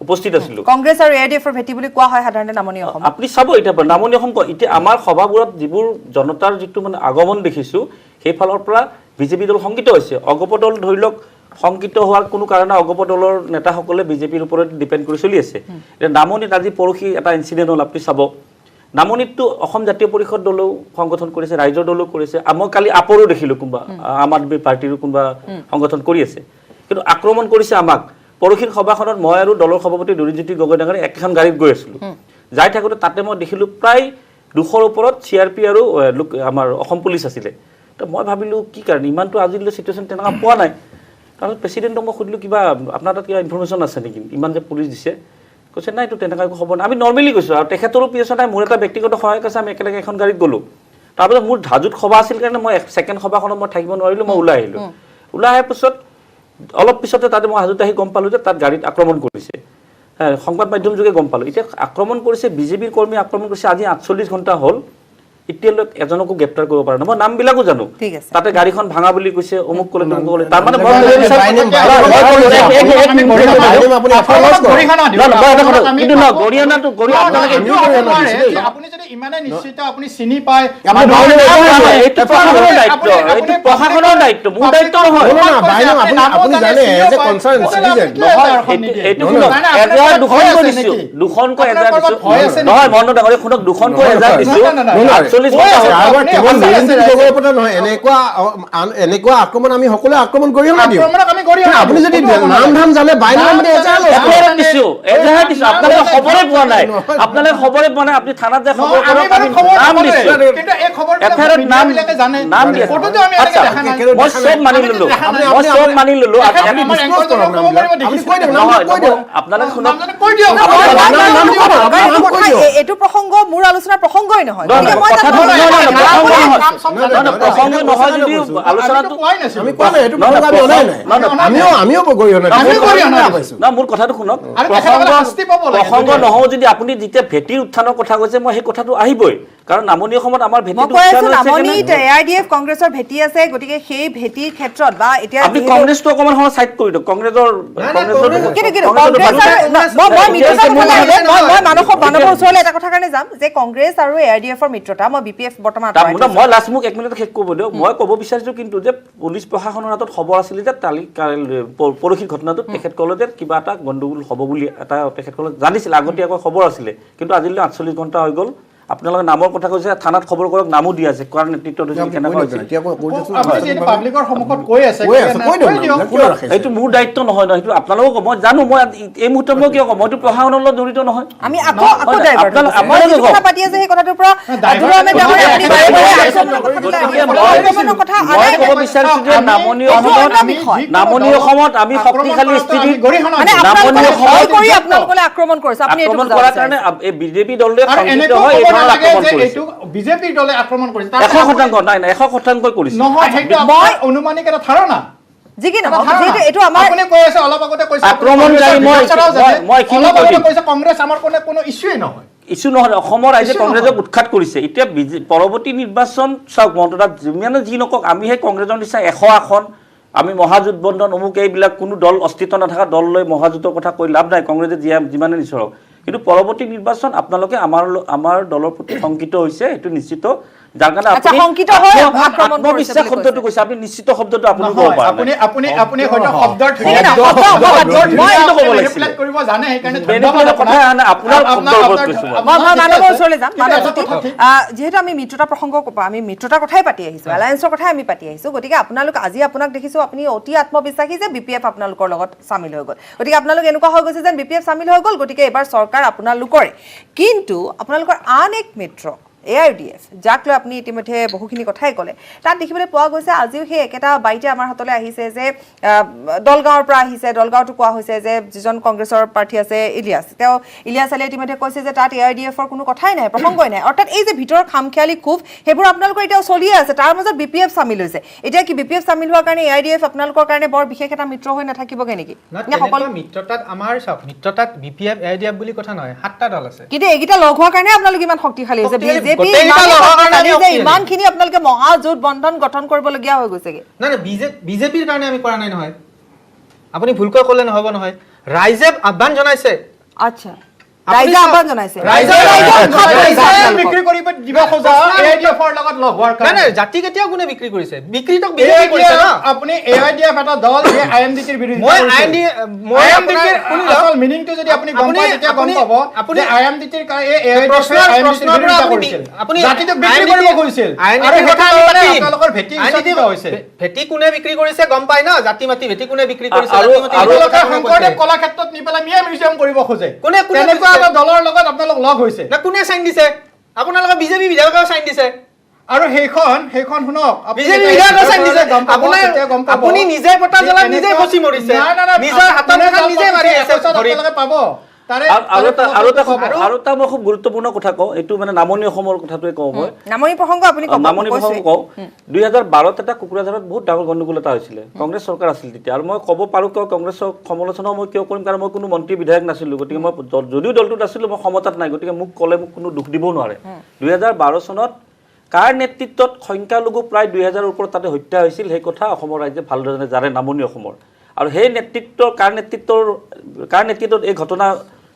উপস্থিত আছিলোঁ কংগ্ৰেছ আৰু ADF-ৰ ভেটি বুলি কোৱা হয় সাধাৰণতে নামনি অসম আপুনি চাব এতিয়া নামনি অসম এতিয়া আমাৰ সভাবোৰত যিবোৰ জনতাৰ যিটো মানে আগমন দেখিছোঁ সেইফালৰ পৰা বিজেপি দল শংকিত হৈছে অগপ দল ধৰি লওক শংকিত হোৱাৰ কোনো কাৰণে অগপ দলৰ নেতাসকলে বিজেপিৰ ওপৰত ডিপেণ্ড কৰি চলি আছে এতিয়া নামনিত আজি পৰহি এটা ইনচিডেণ্ট হ'ল আপুনি চাব নামনিততো অসম জাতীয় পৰিষদ দলেও সংগঠন কৰিছে ৰাইজৰ দলেও কৰিছে মই কালি আপৰো দেখিলোঁ কোনোবা আম আদমি পাৰ্টিৰো কোনোবা সংগঠন কৰি আছে কিন্তু আক্ৰমণ কৰিছে আমাক পৰহিৰ সভাখনত মই আৰু দলৰ সভাপতি দুৰ্নীতি গগৈ ডাঙৰীয়া একেখন গাড়ীত গৈ আছিলোঁ যাই থাকোঁতে তাতে মই দেখিলোঁ প্ৰায় 200ৰ ওপৰত CRP আৰু আমাৰ অসম পুলিচ আছিলে তো মই ভাবিলোঁ কি কাৰণে ইমানটো আজিলৈ চিটুৱেশ্যন তেনেকুৱা পোৱা নাই তাৰপিছত প্ৰেচিডেণ্টক মই সুধিলোঁ কিবা আপোনাৰ তাত কিবা ইনফৰমেশ্যন আছে নেকি ইমান যে পুলিচ দিছে কৈছে নাই এইটো তেনেকুৱা একো খবৰ নাই আমি নৰ্মেলি কৈছোঁ আৰু তেখেতৰো পিছত নাই মোৰ এটা ব্যক্তিগত সহায়ক আছে আমি একেলগে এখন গাড়ীত গ'লোঁ তাৰপিছত মোৰ ধাজুত সভা আছিল কাৰণে মই ছেকেণ্ড সভাখনত মই থাকিব নোৱাৰিলোঁ মই ওলাই আহিলোঁ ওলাই অহাৰ পিছত অলপ পিছতে তাতে মই হাজোত আহি গম পালোঁ যে তাত গাড়ীত আক্ৰমণ কৰিছে সংবাদ মাধ্যম যোগে গম পালোঁ এতিয়া আক্ৰমণ কৰিছে বিজেপিৰ কৰ্মী আক্ৰমণ কৰিছে আজি 48 ঘণ্টা হ'ল এতিয়ালৈ এজনকো গ্ৰেপ্তাৰ কৰিব পৰা নাই মই নামবিলাকো জানো ঠিক আছে। তাতে গাড়ীখন ভাঙা বুলি কৈছে অমুক ক'লে তমুক ক'লে তাৰ মানে মই কিন্তু ন গৰিহণাটো আপুনি যদি ইমানে নিশ্চিত আপুনি চিনি পায় এইটো প্ৰশাসনৰ দায়িত্ব এইটো প্ৰশাসনৰ দায়িত্ব মোৰ দায়িত্ব নহয় আপুনি জানে এজ এ কনচাৰ্ন চিটিজেন এইটো শুনক এজাহাৰ দুখনকৈ দিছো দুখনকৈ এজাহাৰ দিছো নহয় মন ডাঙৰীয়া শুনক দুখনকৈ এজাহাৰ দিছো 48 নহয় এনেকুৱা আক্ৰমণ আমি সকলোৱে আক্ৰমণ কৰি দিওঁ আপুনি যদি নাম ধাম জানে এজাহাৰ দিছো আপোনালোকে খবৰে পোৱা নাই আপুনি থানাত যে খবৰ কৰক আমি নাম দিছো এফআইআৰত নাম দিয়ে মই চব মানি ললো আপোনালোকে শুনক এইটো প্ৰসংগ মোৰ আলোচনাৰ প্ৰসংগই নহয় প্ৰসংগ নহয় যদি আলোচনাটো মোৰ কথাটো শুনক প্ৰসংগ নহয় যদি আপুনি যেতিয়া ভেটিৰ উত্থানৰ কথা কৈছে মই সেই কথাটো আহিবই কাৰণ নামনি অসমত আমাৰ ভেটিটো নামনিত এআইডিএফ কংগ্ৰেছৰ ভেটি আছে গতিকে সেই ভেটিৰ ক্ষেত্ৰত বা এতিয়া আপুনি কংগ্ৰেছটো অকমান সময় সাইড কৰি দিয়ক কংগ্ৰেছৰ মই মানৱৰ ওচৰলৈ এটা কথা কাৰণে যাম যে কংগ্ৰেছ আৰু এআইডিএফৰ মিত্ৰতা মই বিপিএফ বৰ্তমান মই লাষ্ট মোক 1 মিনিট শেষ কৰিব দিয়ক মই ক'ব বিচাৰিছো কিন্তু যে পুলিচ প্ৰশাসনৰ হাতত খবৰ আছিল যে পৰহিৰ ঘটনাটোত তেখেতসকলে কিবা এটা গণ্ডগোল হ'ব বুলি এটা তেখেতসকলে জানিছিল আগতীয়াকৈ খবৰ আছিলে কিন্তু আজিলৈ 48 ঘণ্টা হৈ গ'ল আপোনালোকে নামৰ কথা কৈছে থানাত খবৰ কৰক নামো দিয়া আছে কাৰ নেতৃত্বত কেনেকুৱা হৈছে এইটো মোৰ দায়িত্ব নহয় ন সেইটো আপোনালোকক মই জানো মই এই মুহূৰ্তত মই কিয় কম মইতো প্ৰশাসনৰ লগত জড়িত নহয় আমি পাতি আছে সেই কথাটোৰ পৰা মই ক'ব বিচাৰিছো যে নামনি অসমত আমি শক্তিশালী স্থিতি আক্ৰমণ কৰিছে আক্ৰমণ কৰাৰ কাৰণে এই বিজেপি দলে সংযুক্ত হয় বিজেপিৰ দলে আক্ৰমণ কৰিছে 100% নাই 100% কৰিছে নহয় অনুমানিক এটা ধাৰণা যি কি নহওক যেহেতু এইটো আমাৰ আপুনি কৈ আছে অলপ আগতে কৈছে আক্ৰমণকাৰী মই কৈছে কংগ্ৰেছ আমাৰ কোনো ইস্যুৱে নহয় ইস্যু নহয় অসমৰ ৰাইজে কংগ্ৰেছক উৎখাত কৰিছে এতিয়া পৰৱৰ্তী নিৰ্বাচন চাওক মন্ত্ৰতাত যিমানে যি নকওক আমি সেই কংগ্ৰেছৰ নিচিনা 100 আসন আমি মহাজোঁট বন্ধন অমুক এইবিলাক কোনো দল অস্তিত্ব নাথাকা দল লৈ মহাজোঁটৰ কথা কৈ লাভ নাই কংগ্ৰেছে যিমানে নিচৰক কিন্তু পৰৱৰ্তী নিৰ্বাচন আপোনালোকে আমাৰ দলৰ প্ৰতি শংকিত হৈছে এইটো নিশ্চিত যাৰ কাৰণে আত্মবিশ্বাস শব্দটো কৈছে আপুনি নিশ্চিত শব্দটো আপুনি ক'ব পাৰে আপুনি হয়তো শব্দৰ কৰিব জানে সেইকাৰণে কথা আপোনাৰ শব্দৰ ওপৰত কৈছো মানৱৰ ওচৰলৈ যাম যিহেতু আমি মিত্ৰতা প্ৰসংগ আমি মিত্ৰতাৰ কথাই পাতি আহিছো এলায়েন্সৰ কথাই আমি পাতি আহিছো গতিকে আপোনালোক আজি আপোনাক দেখিছো আপুনি অতি আত্মবিশ্বাসী যে বিপিএফ আপোনালোকৰ লগত সামিল হৈ গ'ল গতিকে আপোনালোক এনেকুৱা হৈ গৈছে যেন বিপিএফ সামিল হৈ গ'ল গতিকে এবাৰ চৰকাৰ আপোনালোকৰে কিন্তু আপোনালোকৰ আন এক মিত্ৰ এআইডিএফ যাক লৈ আপুনি ইতিমধ্যে বহুখিনি কথাই ক'লে তাত দেখিবলৈ পোৱা গৈছে আজিও সেই একেটা বাইটে আমাৰ হাতলৈ আহিছে যে দলগাঁৱৰ পৰা আহিছে দলগাঁৱতো কোৱা হৈছে যে যিজন কংগ্ৰেছৰ প্ৰাৰ্থী আছে ইলিয়াছ আলীয়ে ইতিমধ্যে কৈছে যে তাত এআইডিএফৰ কোনো কথাই নাই প্ৰসংগই নাই অৰ্থাৎ এই যে ভিতৰৰ খামখেয়ালি ক্ষোভ সেইবোৰ আপোনালোকৰ এতিয়াও চলিয়ে আছে তাৰ মাজত বিপিএফ সামিল হৈছে এতিয়া কি বিপিএফ সামিল হোৱাৰ কাৰণে এআইডিএফ আপোনালোকৰ কাৰণে বৰ বিশেষ এটা মিত্ৰ হৈ নাথাকিবগে নেকি সকলো মিত্ৰতাত আমাৰ চাওক মিত্ৰতাত বিপিএফ এআইডিএফ বুলি কথা নহয় 7টা দল আছে কিন্তু এইকেইটা লগ হোৱাৰ কাৰণে আপোনালোক ইমান শক্তিশালী হৈছে ইমানখিনি আপোনালোকে মহাজোঁট বন্ধন গঠন কৰিবলগীয়া হৈ গৈছেগে নাই বিজেপিৰ কাৰণে আমি কৰা নাই নহয় আপুনি ভুলকৈ ক'লে নহ'ব নহয় ৰাইজে আহ্বান জনাইছে আচ্ছা ৰাইজে আহ্বান জনাইছে বিক্ৰী কৰিব দিব খোজা এআইডিএফৰ লগত লগ হোৱাৰ কাৰণে নাই জাতি কেতিয়াও কোনে বিক্ৰী কৰিছে বিক্ৰীতক বিক্ৰী কৰিছে না আপুনি এআইডিএফ এটা দল যে আইএমডিটিৰ বিৰুদ্ধে মই আইএমডিটিৰ আসল মিনিংটো যদি আপুনি গম পায় তেতিয়া গম পাব আপুনি আইএমডিটিৰ আপুনি জাতিটোক বিক্ৰী কৰিব কৈছিল আৰু কথা আপোনালোকৰ ভেটি হৈছে ভেটি কোনে বিক্ৰী কৰিছে গম পায় না জাতি মাটি ভেটি কোনে বিক্ৰী কৰিছে আৰু শংকৰদেৱ কলাক্ষেত্ৰত নি পেলাই মিউজিয়াম কৰিব খোজে কোনে দলৰ লগত আপোনালোক লগ হৈছে না কোনে চাইন দিছে আপোনালোকৰ বিজেপি বিধায়কে চাইন দিছে আৰু সেইখন শুনক বিজেপি বিধায়কে চাইন দিছে আপুনি নিজে পতা জ্বলাত নিজে ফচি মৰিছে নিজৰ হাতত নিজে মাৰি আছে আপোনালোকে পাব আৰু এটা মই খুব গুৰুত্বপূৰ্ণ কথা কওঁ এইটো মানে নামনি অসমৰ কথাটোৱে কওঁ মই নামনি প্ৰসংগ আপুনি নামনি প্ৰসংগ কওঁ 2012ত এটা কুকুৰাঝাৰত বহুত ডাঙৰ গণ্ডগোল এটা হৈছিলে কংগ্ৰেছ চৰকাৰ আছিল তেতিয়া আৰু মই ক'ব পাৰোঁ কিয় কংগ্ৰেছৰ সমালোচনা মই কিয় কৰিম কাৰণ মই কোনো মন্ত্ৰী বিধায়ক নাছিলোঁ গতিকে মই যদিও দলটোত আছিলোঁ মই ক্ষমতাত নাই গতিকে মোক ক'লে মোক কোনো দুখ দিবও নোৱাৰে 2012 চনত কাৰ নেতৃত্বত সংখ্যালঘু প্ৰায় 2000ৰ ওপৰত তাতে হত্যা হৈছিল সেই কথা অসমৰ ৰাইজে ভালদৰে জানে, নামনি অসমৰ। আৰু সেই কাৰ নেতৃত্বত এই ঘটনা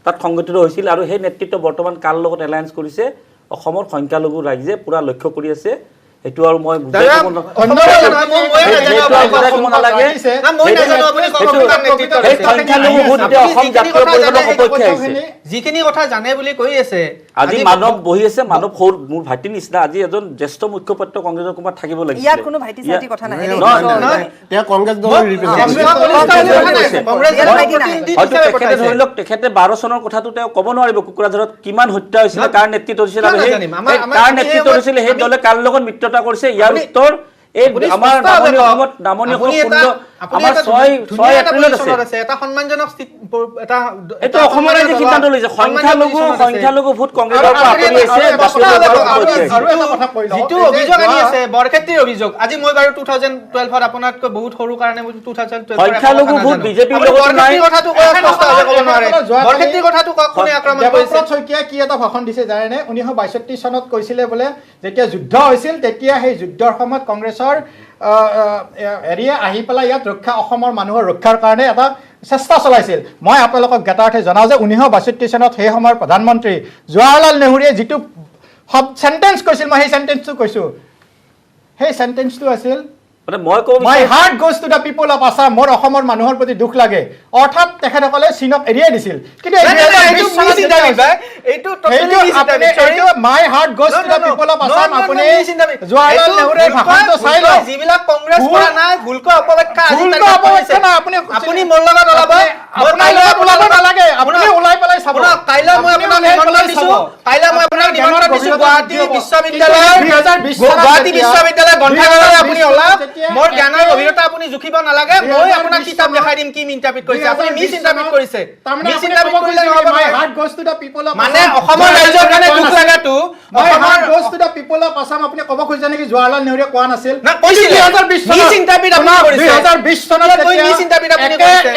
তাত সংঘটিত হৈছিল আৰু সেই নেতৃত্ব বৰ্তমান কাৰ লগত এলায়েন্স কৰিছে অসমৰ সংখ্যালঘু ৰাইজে পুৰা লক্ষ্য কৰি আছে। সেইটো আৰু মই বুজাই ক'ব নালাগে। যিখিনি কথা জানে বুলি কৈ আছে, আজি মানৱ বহি আছে, মানৱ মোৰ ভাইটিৰ নিচিনা আজি এজন জ্যেষ্ঠ মুখ্যপাত্ৰ কংগ্ৰেছৰ কুমাৰ থাকিব লাগিছিল। ইয়াত কোনো ভাইটি চাইটি কথা নাই। তেওঁ কংগ্ৰেছ দলৰ হয়তো তেখেতে ধৰি লওক তেখেতে 12 চনৰ কথাটো তেওঁ ক'ব নোৱাৰিব কোকৰাঝাৰত কিমান হত্যা হৈছিল, কাৰ নেতৃত্ব হৈছিল আৰু কাৰ নেতৃত্ব হৈছিল, সেই দলে কাৰ লগত মিত্ৰতা কৰিছে। ইয়াৰ উত্তৰ এই আমাৰ নামনি অসমত আমাৰ 6 এপ্ৰিলত আছে। এটা সন্মানজনক এইটো অসমৰ ৰাইজে সিদ্ধান্ত লৈছে। সংখ্যালঘু ভোট কংগ্ৰেছৰ পৰা আঁতৰি আহিছে। যিটো অভিযোগ আনি আছে বৰক্ষেত্ৰীৰ অভিযোগ, আজি মই বাৰু 2012ত আপোনাতকৈ বহুত সৰু কাৰণে 2012 সংখ্যালঘু ভোট বিজেপিৰ লগত নাই। কথাটো ক'ব নোৱাৰে, বৰক্ষেত্ৰীৰ কথাটো কোনে আক্ৰমণ কৰিছে? দেৱব্ৰত শইকীয়াই কি এটা ভাষণ দিছে জানেনে? 1962 চনত কৈছিলে বোলে যেতিয়া যুদ্ধ হৈছিল তেতিয়া সেই যুদ্ধৰ সময়ত কংগ্ৰেছৰ হেৰিয়ে আহি পেলাই ইয়াত অসমৰ মানুহৰ ৰক্ষাৰ কাৰণে এটা চেষ্টা চলাইছিল। মই আপোনালোকক জ্ঞাতাৰ্থে জনাওঁ যে 1962 চনত সেই সময়ৰ প্ৰধানমন্ত্ৰী জৱাহৰলাল নেহৰুৱে যিটো চেণ্টেন্স কৈছিল, মই সেই চেণ্টেন্সটো কৈছোঁ। সেই চেণ্টেন্সটো আছিল My heart goes to the people of Assam. মোৰ অসমৰ মানুহৰ প্ৰতি দুখ লাগে। অৰ্থাৎ তেখেতসকলে চীনক এৰিয়াই দিছিল। কিন্তু my heart goes to the people of Assam আপুনি জৱাহৰলাল নেহৰুৰ ভাষণটো চাই লওক। যিবিলাক কংগ্ৰেছ কৰা নাই ভুলকৈ অপব্যাখ্যা আপুনি মোৰ লগত ওলাব, ওলাব নালাগে, আপুনি ওলাই পেলাই চাব। কাইলৈ মই আপোনাক নিমন্ত্ৰণ দিছোঁ, গুৱাহাটী বিশ্ববিদ্যালয় গ্ৰন্থাগাৰলৈ আপুনি ওলাওক। মোৰ জ্ঞানৰ গভীৰতা আপুনি জুখিব নালাগে। মই আপোনাক কিতাপ দেখাই দিম কি ইণ্টাৰপ্ৰিট কৰিছে। আপুনি মিছ ইণ্টাৰপ্ৰিট কৰিছে। মানে অসমৰ ৰাইজৰ কাৰণে দুখ লাগাটো আপুনি ক'ব খুজিছে নেকি জৱাহৰলাল নেহৰুৱে কোৱা নাছিল?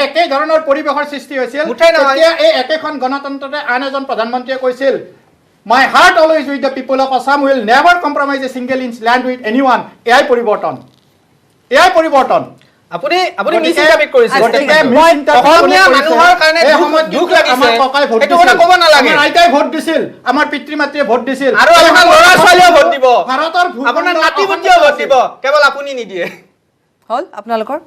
একেই ধৰণৰ পৰিৱেশৰ সৃষ্টি হৈছিল। এই একেখন গণতন্ত্ৰতে আন এজন প্ৰধানমন্ত্ৰীয়ে কৈছিল My heart always with the people of Assam will never compromise a single inch land with anyone. এয়াই পৰিৱৰ্তন। আপুনি মিছ ইণ্টাৰপ্ৰিট কৰিছে। অসমীয়া মানুহৰ কাৰণে দুখ লাগিছে, এইটো কথা ক'ব নালাগে। আমাৰ আইতাই ভোট দিছিল, আমাৰ পিতৃ মাতৃয়ে ভোট দিছিল, আৰু আপোনাৰ ল'ৰা ছোৱালীয়েও ভোট দিব, ভাৰতৰ আপোনাৰ নাতি পুতিয়েও ভোট দিব, কেৱল আপুনি নিদিয়ে। হ'ল আপোনালোকৰ?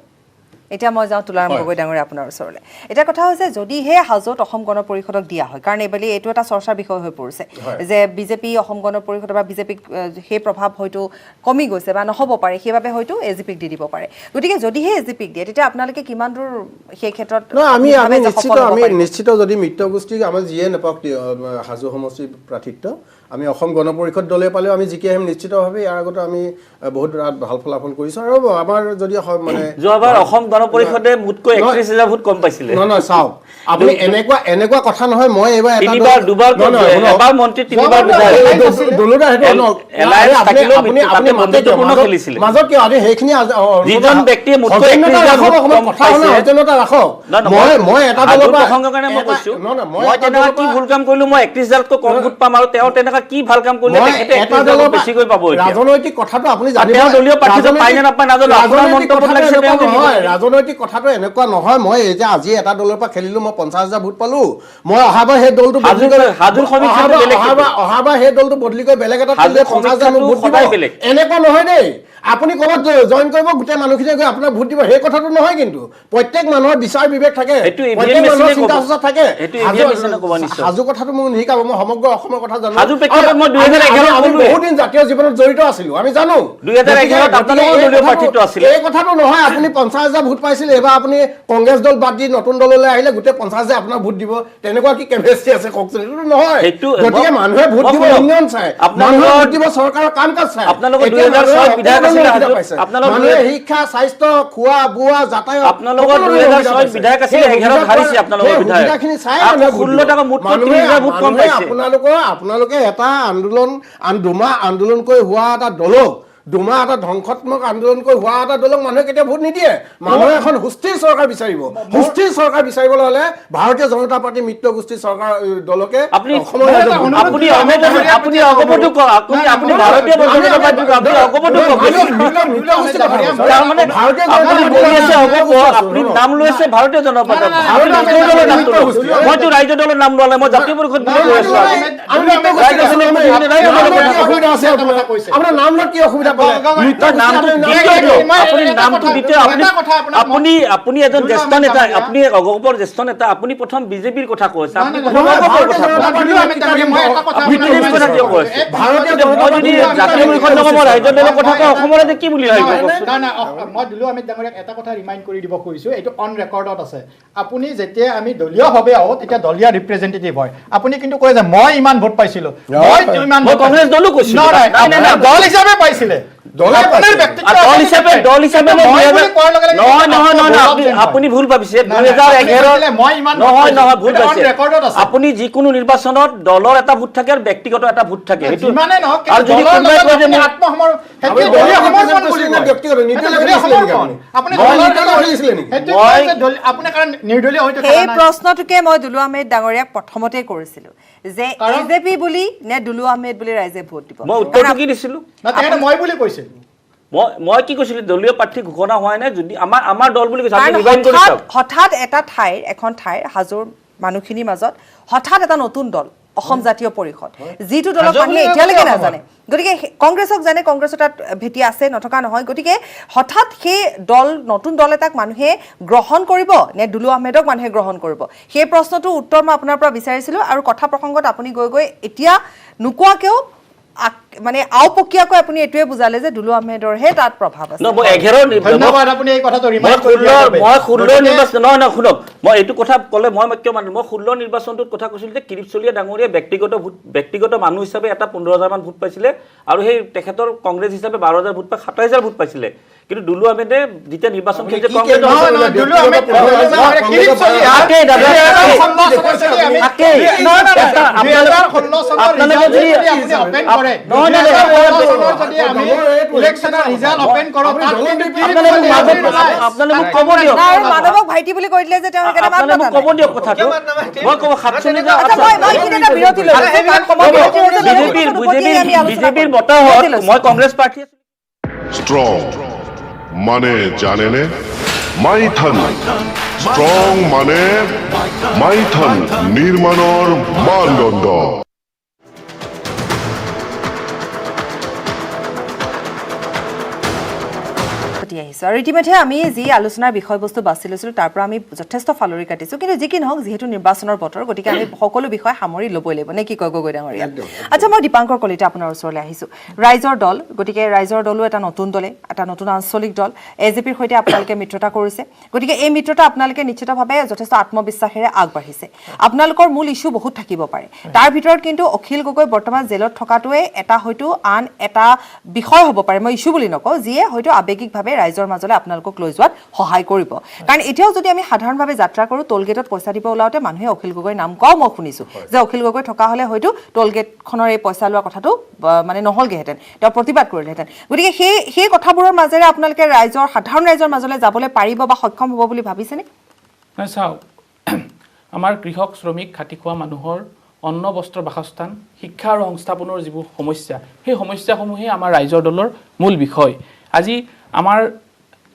এতিয়া মই যাওঁ তুলাৰাম গগৈ ডাঙৰীয়া আপোনাৰ ওচৰলৈ। এতিয়া কথা হৈছে যদিহে হাজোত অসম গণ পৰিষদক দিয়া হয়, কাৰণ এইবেলি এইটো এটা চৰ্চাৰ বিষয় হৈ পৰিছে যে বিজেপি অসম গণ পৰিষদৰ বা বিজেপিক সেই প্ৰভাৱ হয়তো কমি গৈছে বা নহ'ব পাৰে, সেইবাবে হয়তো এজিপিক দি দিব পাৰে। গতিকে যদিহে এজিপিক দিয়ে তেতিয়া আপোনালোকে কিমান দূৰ সেই ক্ষেত্ৰত আমি নিশ্চিত যদি মিত্ৰ গোষ্ঠীক আমাৰ যিয়ে নাপাওক হাজো সমষ্টিৰ প্ৰাৰ্থিত্ব আমি অসম গণ পৰিষদ দলে পালেও আমি জিকি আহিম নিশ্চিতভাৱে। ইয়াৰ আগতে আমি বহুত ভাল ফলাফল কৰিছোঁ আৰু আমাৰ যদি মানে যোৱাবাৰ অসম গণ পৰিষদে মোতকৈ 31,000 ভোট কম পাইছিলে। নহয় চাওক আপুনি এনেকুৱা কথা নহয়। মই এইবাৰ দুবাৰ এবাৰ মন্ত্ৰী 3বাৰ মাজত কিয় আজি সেইখিনি যিজন ব্যক্তিয়ে মোতকৈ 31,000 ভোট কম পাইছে ৰাখক। মই এটা দলৰ প্ৰসংগৰ কাৰণে মই কৈছোঁ মই তেনেকুৱা কি ভুল কাম কৰিলোঁ, মই 31,000তকৈ কম ভোট পাম আৰু তেওঁ তেনেকুৱা কি ভাল কাম কৰিলে তেখেতে 31,000 বেছিকৈ পাব। ৰাজনৈতিক কথাটো আপুনি জানিব, দলীয় প্ৰাৰ্থীটো পাই নে নাপায় নাজানো, আপোনাৰ মন্তব্যত লাগিছে ৰাজনৈতিক কথাটো এনেকুৱা নহয়। মই এই যে আজি এটা দলৰ পৰা খেলিলো মই 50,000 ভোট পালো, মই অহাবাৰ সেই দলটো বদলি কৰি বেলেগ এটা 50,000 ভোট দিব, এনেকুৱা নহয় দেই। আপুনি ক'ৰবাত জইন কৰিব গোটেই মানুহখিনিয়ে গৈ আপোনাক ভোট দিব, সেই কথাটো নহয়। কিন্তু প্ৰত্যেক মানুহৰ বিচাৰ বিবেক থাকে, প্ৰত্যেক মানুহৰ চিন্তা চৰ্চা থাকে। হাজো কথাটো মোক নিশিকাব, মই সমগ্ৰ অসমৰ কথা জানো। বহুত দিন জাতীয় জীৱনত জড়িত আছিলো, আমি জানো। এই কথাটো নহয় আপুনি 50,000 ভোট পাইছিল, এইবাৰ আপুনি কংগ্ৰেছ দল বাদ দি নতুন দললৈ আহিলে গোটেই 50,000 আপোনাৰ ভোট দিব, তেনেকুৱা কি কেমেষ্ট্ৰি আছে কওকচোন? এইটো নহয়। গতিকে মানুহে ভোট দিব ইউনিয়ন চাই, মানুহে ভোট দিব চৰকাৰৰ কাম কাজ চাই। মানুহে শিক্ষা, স্বাস্থ্য, খোৱা বোৱা, যাতায়াত আপোনালোকে এটা আন্দোলন দুমাহ আন্দোলন কৰি হোৱা এটা দলক দুমাহ এটা ধ্বংসাত্মক আন্দোলন কৰি হোৱা এটা দলক মানুহে কেতিয়া ভোট নিদিয়ে মানুহে এখন সুস্থিৰ চৰকাৰ বিচাৰিব সুস্থিৰ চৰকাৰ বিচাৰিবলৈ হ'লে ভাৰতীয় জনতা পাৰ্টি মিত্ৰ গোষ্ঠীৰ চৰকাৰ দলকে আপুনি আপুনি অগপটো আপুনি ভাৰতীয় জনতা পাৰ্টিক আপুনি অগপটো তাৰমানে আপুনি বলি আছে অগপ আপুনি নাম লৈ আছে ভাৰতীয় জনতা পাৰ্টি মইতো ৰাজ্য দলৰ নাম লোৱা নাই মই জাতীয় পৰিষদ বুলি কৈ আছো আপোনাৰ নাম লোৱা কি অসুবিধা পালে আপুনি নামটো দিতে আপুনি আপুনি এজন জ্যেষ্ঠ নেতা আপুনি অগপৰ জ্যেষ্ঠ নেতা আপুনি প্ৰথম বিজেপিৰ কথা কৈছে আপুনি প্ৰথম অগপৰ কথা মই যদি জাতীয় পৰিষদ নকওঁ মই ৰাজ্য দলৰ কথা কওঁ অসমৰ কি বুলি ভাবিব মই দুলু অমিত ডাঙৰীয়াক এটা কথা ৰিমাইণ্ড কৰি দিব খুজিছোঁ এইটো অন ৰেকৰ্ডত আছে আপুনি যেতিয়া আমি দলীয়ভাৱে আহোঁ তেতিয়া দলীয় ৰিপ্ৰেজেণ্টেটিভ হয় আপুনি কিন্তু কয় যে মই ইমান ভোট পাইছিলোঁ মই কংগ্ৰেছ দলো কৈছিলোঁ দল হিচাপে পাইছিলে আপুনি ভুল ভাবিছে 2011 নহয় ভুল পাইছে আপুনি যিকোনো নিৰ্বাচনত দলৰ এটা ভোট থাকে আৰু ব্যক্তিগত এটা ভোট থাকে আৰু যদি কোনোবাই কয় যে এই প্ৰশ্নটোকে মই দুলু আহমেদ ডাঙৰীয়াক প্ৰথমতে কৰিছিলোঁ যে এজেপি বুলি নে দুলু আহমেদ বুলি ৰাইজে ভোট দিব মই উত্তৰটো কি দিছিলোঁ মই বুলি কৈছিলোঁ মই কি কৈছিলোঁ দলীয় প্ৰাৰ্থী ঘোষণা হোৱা নাই যদি আমাৰ দল বুলি কৈছে হঠাৎ এটা ঠাইৰ এখন ঠাইৰ হাজোৰ মানুহখিনিৰ মাজত হঠাৎ এটা নতুন দল অসম জাতীয় পৰিষদ যিটো দলক মানুহে এতিয়ালৈকে নাজানে গতিকে কংগ্ৰেছক জানে কংগ্ৰেছৰ তাত ভেটি আছে নথকা নহয় গতিকে হঠাৎ সেই দল নতুন দল এটাক মানুহে গ্ৰহণ কৰিব নে দুলু আহমেদক মানুহে গ্ৰহণ কৰিব সেই প্ৰশ্নটোৰ উত্তৰ মই আপোনাৰ পৰা বিচাৰিছিলোঁ আৰু কথা প্ৰসংগত আপুনি গৈ গৈ এতিয়া নোকোৱাকেও মানে আওপকীয়াকৈ আপুনি এইটোৱে বুজালে যে দুলু আহমেদৰহে তাত প্ৰভাৱ আছে শুনক মই এইটো কথা ক'লে মই কিয় মানো মই 16 নিৰ্বাচনটোত কথা কৈছিলোঁ যে কিৰিপ চলিয়া ডাঙৰীয়া ব্যক্তিগত মানুহ হিচাপে এটা 15,000 মান ভোট পাইছিলে আৰু সেই তেখেতৰ কংগ্ৰেছ হিচাপে 12,000 ভোট পাই 27,000 ভোট পাইছিলে কিন্তু দুলু আহমেদে যেতিয়া নিৰ্বাচন কৰিছে মানৱক ভাইটি বুলি কৈ দিলে যে তেওঁ ক'ব দিয়ক কথাটো মই ক'ব বিজেপিৰ বতাহত মই কংগ্ৰেছ প্ৰাৰ্থী স্ট্ৰং মানে জানেনে মাইথন স্ট্ৰং মানে মাইথন নিৰ্মাণৰ মানদণ্ড আহিছোঁ আৰু ইতিমধ্যে আমি যি আলোচনাৰ বিষয়বস্তু বাছি লৈছিলোঁ তাৰ পৰা আমি যথেষ্ট ফালৰি কাটিছোঁ কিন্তু যি কি নহওক যিহেতু নিৰ্বাচনৰ বতৰ গতিকে আমি সকলো বিষয় সামৰি ল'বই লাগিব নে কি কয় গগৈ ডাঙৰীয়া আচ্ছা মই দীপাংকৰ কলিতা আপোনাৰ ওচৰলৈ আহিছোঁ ৰাইজৰ দল গতিকে ৰাইজৰ দলো এটা নতুন দলে এটা নতুন আঞ্চলিক দল এজেপিৰ সৈতে আপোনালোকে মিত্ৰতা কৰিছে গতিকে এই মিত্ৰতা আপোনালোকে নিশ্চিতভাৱে যথেষ্ট আত্মবিশ্বাসেৰে আগবাঢ়িছে আপোনালোকৰ মূল ইছ্যু বহুত থাকিব পাৰে তাৰ ভিতৰত কিন্তু অখিল গগৈ বৰ্তমান জেলত থকাটোৱে এটা হয়তো আন এটা বিষয় হ'ব পাৰে মই ইছ্যু বুলি নকওঁ যিয়ে হয়তো আৱেগিকভাৱে ৰাইজৰ মাজলৈ আপোনালোকক লৈ যোৱাত সহায় কৰিব কাৰণ এতিয়াও যদি আমি সাধাৰণভাৱে যাত্ৰা কৰোঁ টোলগেটত পইচা দিব ওলাওঁতে মানুহে অখিল গগৈৰ নাম কোৱাও মই শুনিছোঁ যে অখিল গগৈ থকা হ'লে হয়তো টোলগেটখনৰ এই পইচা লোৱা কথাটো মানে নহ'লগৈহেঁতেন তেওঁ প্ৰতিবাদ কৰিলেহেঁতেন গতিকে সেই কথাবোৰৰ মাজেৰে আপোনালোকে সাধাৰণ ৰাইজৰ মাজলৈ যাবলৈ পাৰিব বা সক্ষম হ'ব বুলি ভাবিছেনে চাওক আমাৰ কৃষক শ্ৰমিক খাটি খোৱা মানুহৰ অন্ন বস্ত্ৰ বাসস্থান শিক্ষা আৰু সংস্থাপনৰ যিবোৰ সমস্যা সেই সমস্যাসমূহেই আমাৰ ৰাইজৰ দলৰ মূল বিষয় আজি আমাৰ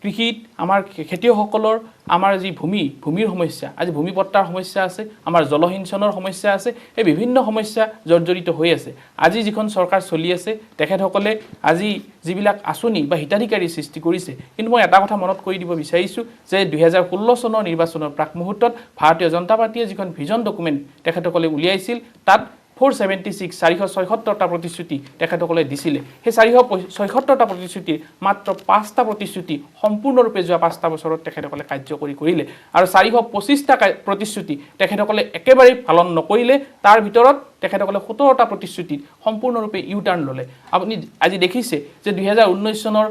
কৃষিত আমাৰ খেতিয়কসকলৰ আমাৰ যি ভূমিৰ সমস্যা আজি ভূমিপট্টাৰ সমস্যা আছে আমাৰ জলসিঞ্চনৰ সমস্যা আছে এই বিভিন্ন সমস্যা জৰ্জৰিত হৈ আছে আজি যিখন চৰকাৰ চলি আছে তেখেতসকলে আজি যিবিলাক আঁচনি বা হিতাধিকাৰী সৃষ্টি কৰিছে কিন্তু মই এটা কথা মনত কৰি দিব বিচাৰিছোঁ যে 2016 চনৰ নিৰ্বাচনৰ প্ৰাক মুহূৰ্তত ভাৰতীয় জনতা পাৰ্টীয়ে যিখন ভিজন ডকুমেণ্ট তেখেতসকলে উলিয়াইছিল তাত 476টা প্ৰতিশ্ৰুতি তেখেতসকলে দিছিলে সেই 476টা প্ৰতিশ্ৰুতিৰ মাত্ৰ 5টা প্ৰতিশ্ৰুতি সম্পূৰ্ণৰূপে যোৱা 5টা বছৰত তেখেতসকলে কাৰ্যকৰী কৰিলে আৰু 425টা প্ৰতিশ্ৰুতি তেখেতসকলে একেবাৰে পালন নকৰিলে তাৰ ভিতৰত তেখেতসকলে 17টা প্ৰতিশ্ৰুতিত সম্পূৰ্ণৰূপে ইউ টাৰ্ণ ল'লে আপুনি আজি দেখিছে যে 2019 চনৰ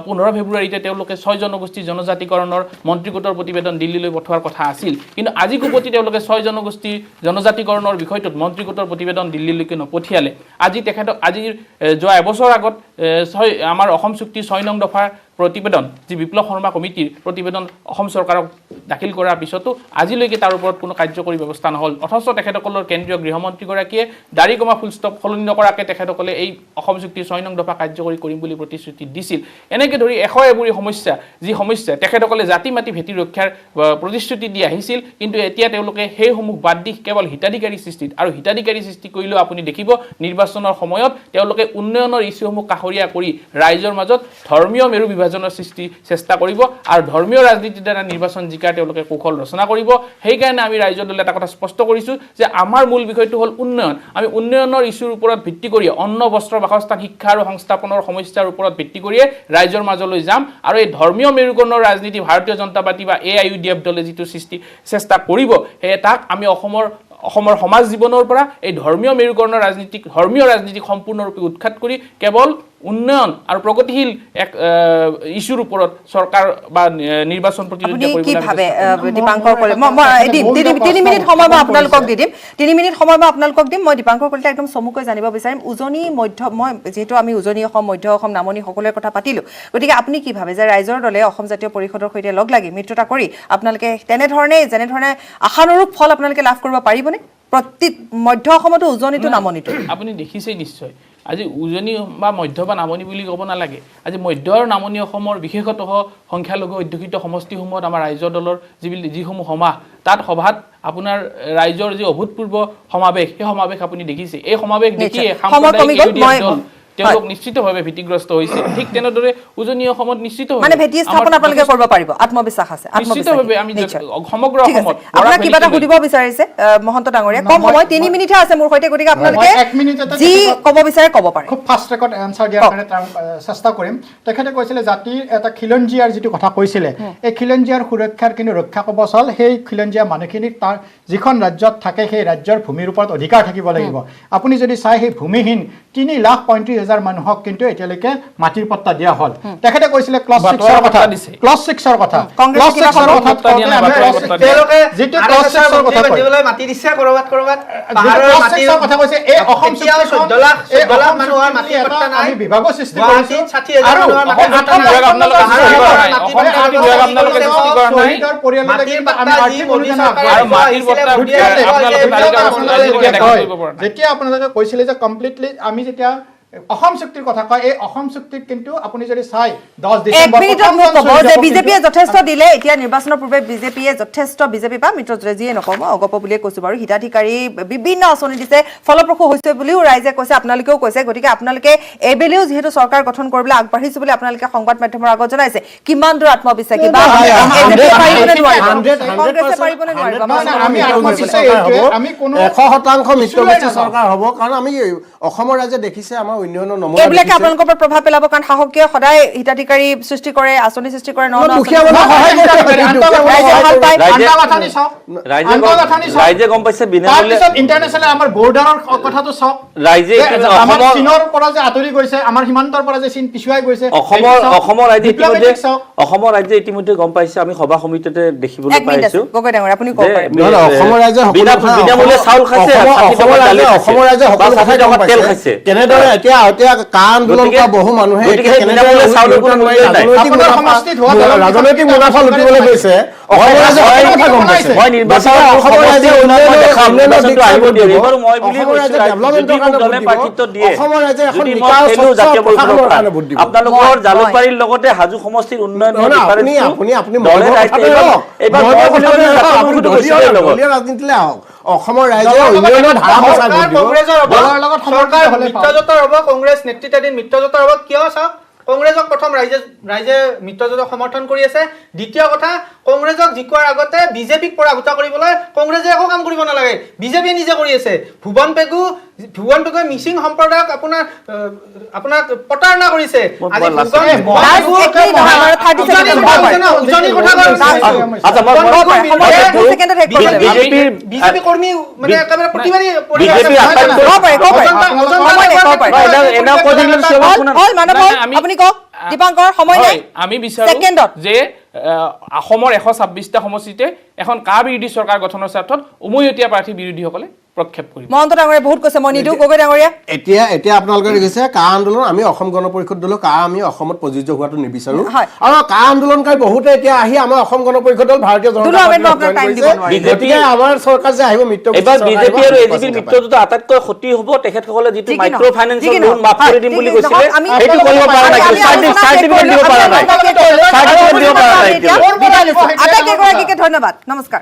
15 ফেব্ৰুৱাৰীতে তেওঁলোকে 6 জনগোষ্ঠী জনজাতিকৰণৰ মন্ত্ৰীগোটৰ প্ৰতিবেদন দিল্লীলৈ পঠোৱাৰ কথা আছিল কিন্তু আজি কুপতি তেওঁলোকে 6 জনগোষ্ঠী জনজাতিকৰণৰ বিষয়টোত মন্ত্ৰীগোটৰ প্ৰতিবেদন দিল্লীলৈকে নপঠিয়ালে আজি আজিৰ যোৱা এবছৰ আগত আমাৰ অসম চুক্তিৰ 6 নং দফাৰ প্ৰতিবেদন যি বিপ্লৱ শৰ্মা কমিটিৰ প্ৰতিবেদন অসম চৰকাৰক দাখিল কৰাৰ পিছতো আজিলৈকে তাৰ ওপৰত কোনো কাৰ্যকৰী ব্যৱস্থা নহল অথচ তেখেতসকলৰ কেন্দ্ৰীয় গৃহমন্ত্ৰীগৰাকীয়ে দাড়ি কমা ফুল ষ্টপ সলনি নকৰাকৈ তেখেতসকলে এই অসম চুক্তিৰ 6 নং দফা কাৰ্যকৰী কৰিম বুলি প্ৰতিশ্ৰুতি দিছিল এনেকৈ ধৰি এশএবুৰি সমস্যা যি সমস্যা তেখেতসকলে জাতি মাটি ভেটি ৰক্ষাৰ প্ৰতিশ্ৰুতি দি আহিছিল কিন্তু এতিয়া তেওঁলোকে সেইসমূহ বাদ দি কেৱল হিতাধিকাৰী সৃষ্টিত আৰু হিতাধিকাৰী সৃষ্টি কৰিলেও আপুনি দেখিব নিৰ্বাচনৰ সময়ত তেওঁলোকে উন্নয়নৰ ইছ্যুসমূহ কাষৰীয়া কৰি ৰাইজৰ মাজত ধৰ্মীয় মেৰু বিভাজনৰ সৃষ্টি চেষ্টা কৰিব আৰু ধৰ্মীয় ৰাজনীতিৰ দ্বাৰা নিৰ্বাচন জিকাৰ তেওঁলোকে কৌশল ৰচনা কৰিব সেইকাৰণে আমি ৰাইজৰ দলে এটা কথা স্পষ্ট কৰিছোঁ যে আমাৰ মূল বিষয়টো হ'ল উন্নয়ন আমি উন্নয়নৰ ইছ্যুৰ ওপৰত ভিত্তি কৰি অন্ন বস্ত্ৰ বাসস্থান শিক্ষা আৰু সংস্থাপনৰ সমস্যাৰ ওপৰত ভিত্তি কৰিয়ে ৰাইজৰ মাজলৈ যাম আৰু এই ধৰ্মীয় মেৰুকৰণৰ ৰাজনীতি ভাৰতীয় জনতা পাৰ্টি বা AIUDF দলে যিটো চেষ্টা কৰিব সেয়ে তাক আমি অসমৰ সমাজ জীৱনৰ পৰা এই ধৰ্মীয় মেৰুকৰণৰ ধৰ্মীয় ৰাজনীতিক সম্পূৰ্ণৰূপে উৎখাত কৰি কেৱল উন্নয়ন আৰু প্ৰগতিশীল এক ইছ্যুৰ ওপৰত চৰকাৰ বা নিৰ্বাচন প্ৰতিযোগিতা কি কৰিবলৈ ভাবে দীপাংকৰ কলে মই 3 মিনিট সময় মই আপোনালোকক দি দিম 3 মিনিট সময় মই আপোনালোকক দিম মই দীপাংকৰ কলিতা একদম চমুকৈ জানিব বিচাৰিম উজনি মধ্য মই যেহেতু আমি উজনি অসম মধ্য অসম নামনি সকলোৰে কথা পাতিলো গতিকে আপুনি কি ভাবে যে ৰাইজৰ দলে অসম জাতীয় পৰিষদৰ সৈতে লগ লাগি মিত্ৰতা কৰি আপোনালোকে যেনেধৰণে আশানুৰূপ ফল আপোনালোকে লাভ কৰিব পাৰিবনে প্ৰতি মধ্য অসমতো উজনিটো নামনিটো আপুনি দেখিছেই নিশ্চয় আজি উজনি বা মধ্য বা নামনি বুলি ক'ব নালাগে আজি মধ্য আৰু নামনি অসমৰ বিশেষতঃ সংখ্যালঘু অধ্যুষিত সমষ্টিসমূহত আমাৰ ৰাইজৰ দলৰ যিসমূহ সমাহ তাত সভাত আপোনাৰ ৰাইজৰ যি অভূতপূৰ্ব সমাৱেশ সেই সমাৱেশ আপুনি দেখিছে এই সমাৱেশ দেখিয়ে তেওঁলোক নিশ্চিতভাৱে ভীতিগ্ৰস্ত হৈছে ঠিক তেনেদৰে উজনি অসমত নিশ্চিতভাৱে মানে ভেটি স্থাপন আপোনালোকে কৰিব পাৰিব আত্মবিশ্বাস আছে নিশ্চিতভাৱে আমি সমগ্ৰ অসমত আপোনাক কিবা এটা সুধিব বিচাৰিছে মহন্ত ডাঙৰীয়া কম সময় 3 মিনিটহে আছে মোৰ সৈতে গতিকে আপোনালোকে যি ক'ব বিচাৰে ক'ব পাৰে খুব ফাষ্ট ৰেকৰ্ড এনসাৰ দিয়াৰ কাৰণে চেষ্টা কৰিম তেখেতে কৈছিলে জাতিৰ এটা খিলঞ্জীয়াৰ যিটো কথা কৈছিলে এই খিলঞ্জীয়াৰ সুৰক্ষাৰ কিন্তু ৰক্ষা কবচ হ'ল সেই খিলঞ্জীয়া মানুহখিনিক তাৰ যিখন ৰাজ্যত থাকে সেই ৰাজ্যৰ ভূমিৰ ওপৰত অধিকাৰ থাকিব লাগিব আপুনি যদি চাই সেই ভূমিহীন 3,35,000 মানুহক কিন্তু এতিয়ালৈকে মাটিৰ পট্টা দিয়া হ'ল তেখেতে কৈছিলে ক্লজ 6 ৰ কথা ক্লজ 6 ৰ কথা ক্লজ 6 ৰ কথা তেওঁলোকে যিটো ক্লজ 6 ৰ কথা দিবলৈ মাটি দিছে কৰবাত পাহাৰৰ মাটিৰ কথা কৈছে এই অসম চুক্তি 14 লাখ মানুহৰ মাটি পট্টা নাই আমি বিভাগৰ সৃষ্টি কৰিছো 60,000 মানুহৰ মাটি পট্টা নাই আপোনালোকে সৃষ্টি কৰা নাই মাটিৰ পট্টা যি মোদী চৰকাৰে আৰু মাটিৰ পট্টা যেতিয়া আপোনালোকে কৈছিলে যে কমপ্লিটলি আমি যেতিয়া অসম চুক্তিৰ কথা কয় এই অসম চুক্তিত কিন্তু আপুনি যদি চাই 10 ডিসেম্বৰ বিজেপিয়ে যথেষ্ট দিলে এতিয়া নিৰ্বাচনৰ পূৰ্বে বিজেপিয়ে যথেষ্ট বিজেপি বা মিত্ৰজোৰে যিয়ে নকম অগপ বুলিয়ে কৈছো বাৰু হিতাধিকাৰী বিভিন্ন আঁচনি দিছে ফলপ্ৰসূ হৈছে বুলিও ৰাইজে কৈছে আপোনালোকেও কৈছে গতিকে আপোনালোকে এবেলিও যেহেতু চৰকাৰ গঠন কৰিবলৈ আগবাঢ়িছে বুলি আপোনালোকে সংবাদ মাধ্যমৰ আগত জনাইছে কিমান দূৰ আত্মবিশ্বাসী বা আমি কোনো 100% মিত্ৰবাদী চৰকাৰ হ'ব কাৰণ আমি অসমৰ ৰাজ্যে দেখিছে আমাৰ উন্নয়নৰ নমুনা এইবিলাকে আপোনালোকৰ ওপৰত প্ৰভাৱ পেলাব কাৰণ শাসকীয় সদায় হিতাধিকাৰী সৃষ্টি কৰে আঁচনি সৃষ্টি কৰে ৰাইজে গম পাইছে বিনামূলীয়া ইন্টাৰনেশ্যনেল আমাৰ বৰ্ডাৰৰ কথাটো চাওক ৰাইজে আমাৰ চীনৰ পৰা যে আঁতৰি গৈছে আমাৰ সীমান্তৰ পৰা যে চীন পিছুৱাই গৈছে অসমৰ ৰাজ্যে ইতিমধ্যে গম পাইছে আমি সভা সমিতিতে দেখিবলৈ পাইছো গগৈ ডাঙৰ আপুনি ক'ব পাৰে অসমৰ ৰাজ্যে বিনামূলীয়া চাউল খাইছে অসমৰ ৰাজ্যে সকলো কথা তেল খাইছে তেনেদৰে এতিয়া কা আন্দোলন কৰা বহু মানুহে ৰাজনৈতিক মুনাফা লুটিবলৈ গৈছে আপোনালোকৰ জালুকবাৰীৰ লগতে হাজো সমষ্টিৰ উন্নয়ন ৰাজনীতিলৈ আহক অসমৰ ৰাইজে উন্নয়নৰ ধাৰা কংগ্ৰেছৰ লগত মিত্ৰজোঁটৰ হ'ব কংগ্ৰেছ নেতৃত্বাধীন মিত্ৰজোঁটৰ হ'ব কিয় চাওক কংগ্ৰেছক প্ৰথম ৰাইজে মিত্ৰজোঁটক সমৰ্থন কৰি আছে। দ্বিতীয় কথা, কংগ্ৰেছক জিকোৱাৰ আগতে বিজেপিক পৰাভূত কৰিবলৈ কংগ্ৰেছে একো কাম কৰিব নালাগে, বিজেপিয়ে নিজে কৰি আছে। ভুৱন পেগুৱে মিচিং সম্প্ৰদায়ক আপোনাৰ প্ৰতাৰণা কৰিছে। আজি বিজেপি কৰ্মী মানে একেবাৰে প্ৰতিবাদী আপুনি কওক দীপাংকৰ, সময় নাই। আমি বিচাৰো যে অসমৰ 126টা সমষ্টিতে এখন কা বিৰোধী চৰকাৰ গঠনৰ স্বাৰ্থত উমৈহতীয়া প্ৰাৰ্থী বিৰোধীসকলে প্ৰক্ষেপ কৰিব। মহন্ত ডাঙৰীয়া বহুত কৈছে, মই নিদিওঁ। গগৈ ডাঙৰীয়া, এতিয়া আপোনালোকে দেখিছে কা আন্দোলন আমি অসম গণ পৰিষদ দলৰ কা আমি অসমত প্ৰযোজ্য হোৱাটো নিবিচাৰো। হয়। আৰু কা আন্দোলনকাৰী বহুতে এতিয়া আহি আমাৰ অসম গণ পৰিষদ দল ভাৰতীয় জনতা পাৰ্টি গতিকে আমাৰ চৰকাৰ যে আহিব মিত্ৰ এবাৰ বিজেপি আৰু এজিপিৰ মিত্ৰজোঁট আটাইতকৈ ক্ষতি হ'ব তেখেতসকলে যিটো মাইক্ৰ' ফাইনেন্সৰ লোন মাফ কৰি দিম বুলি কৈছিলে সেইটো কৰিব পৰা নাই, চাৰ্টিফিকেট দিব পৰা নাই। আটাইকেইগৰাকীকে ধন্যবাদ, নমস্কাৰ।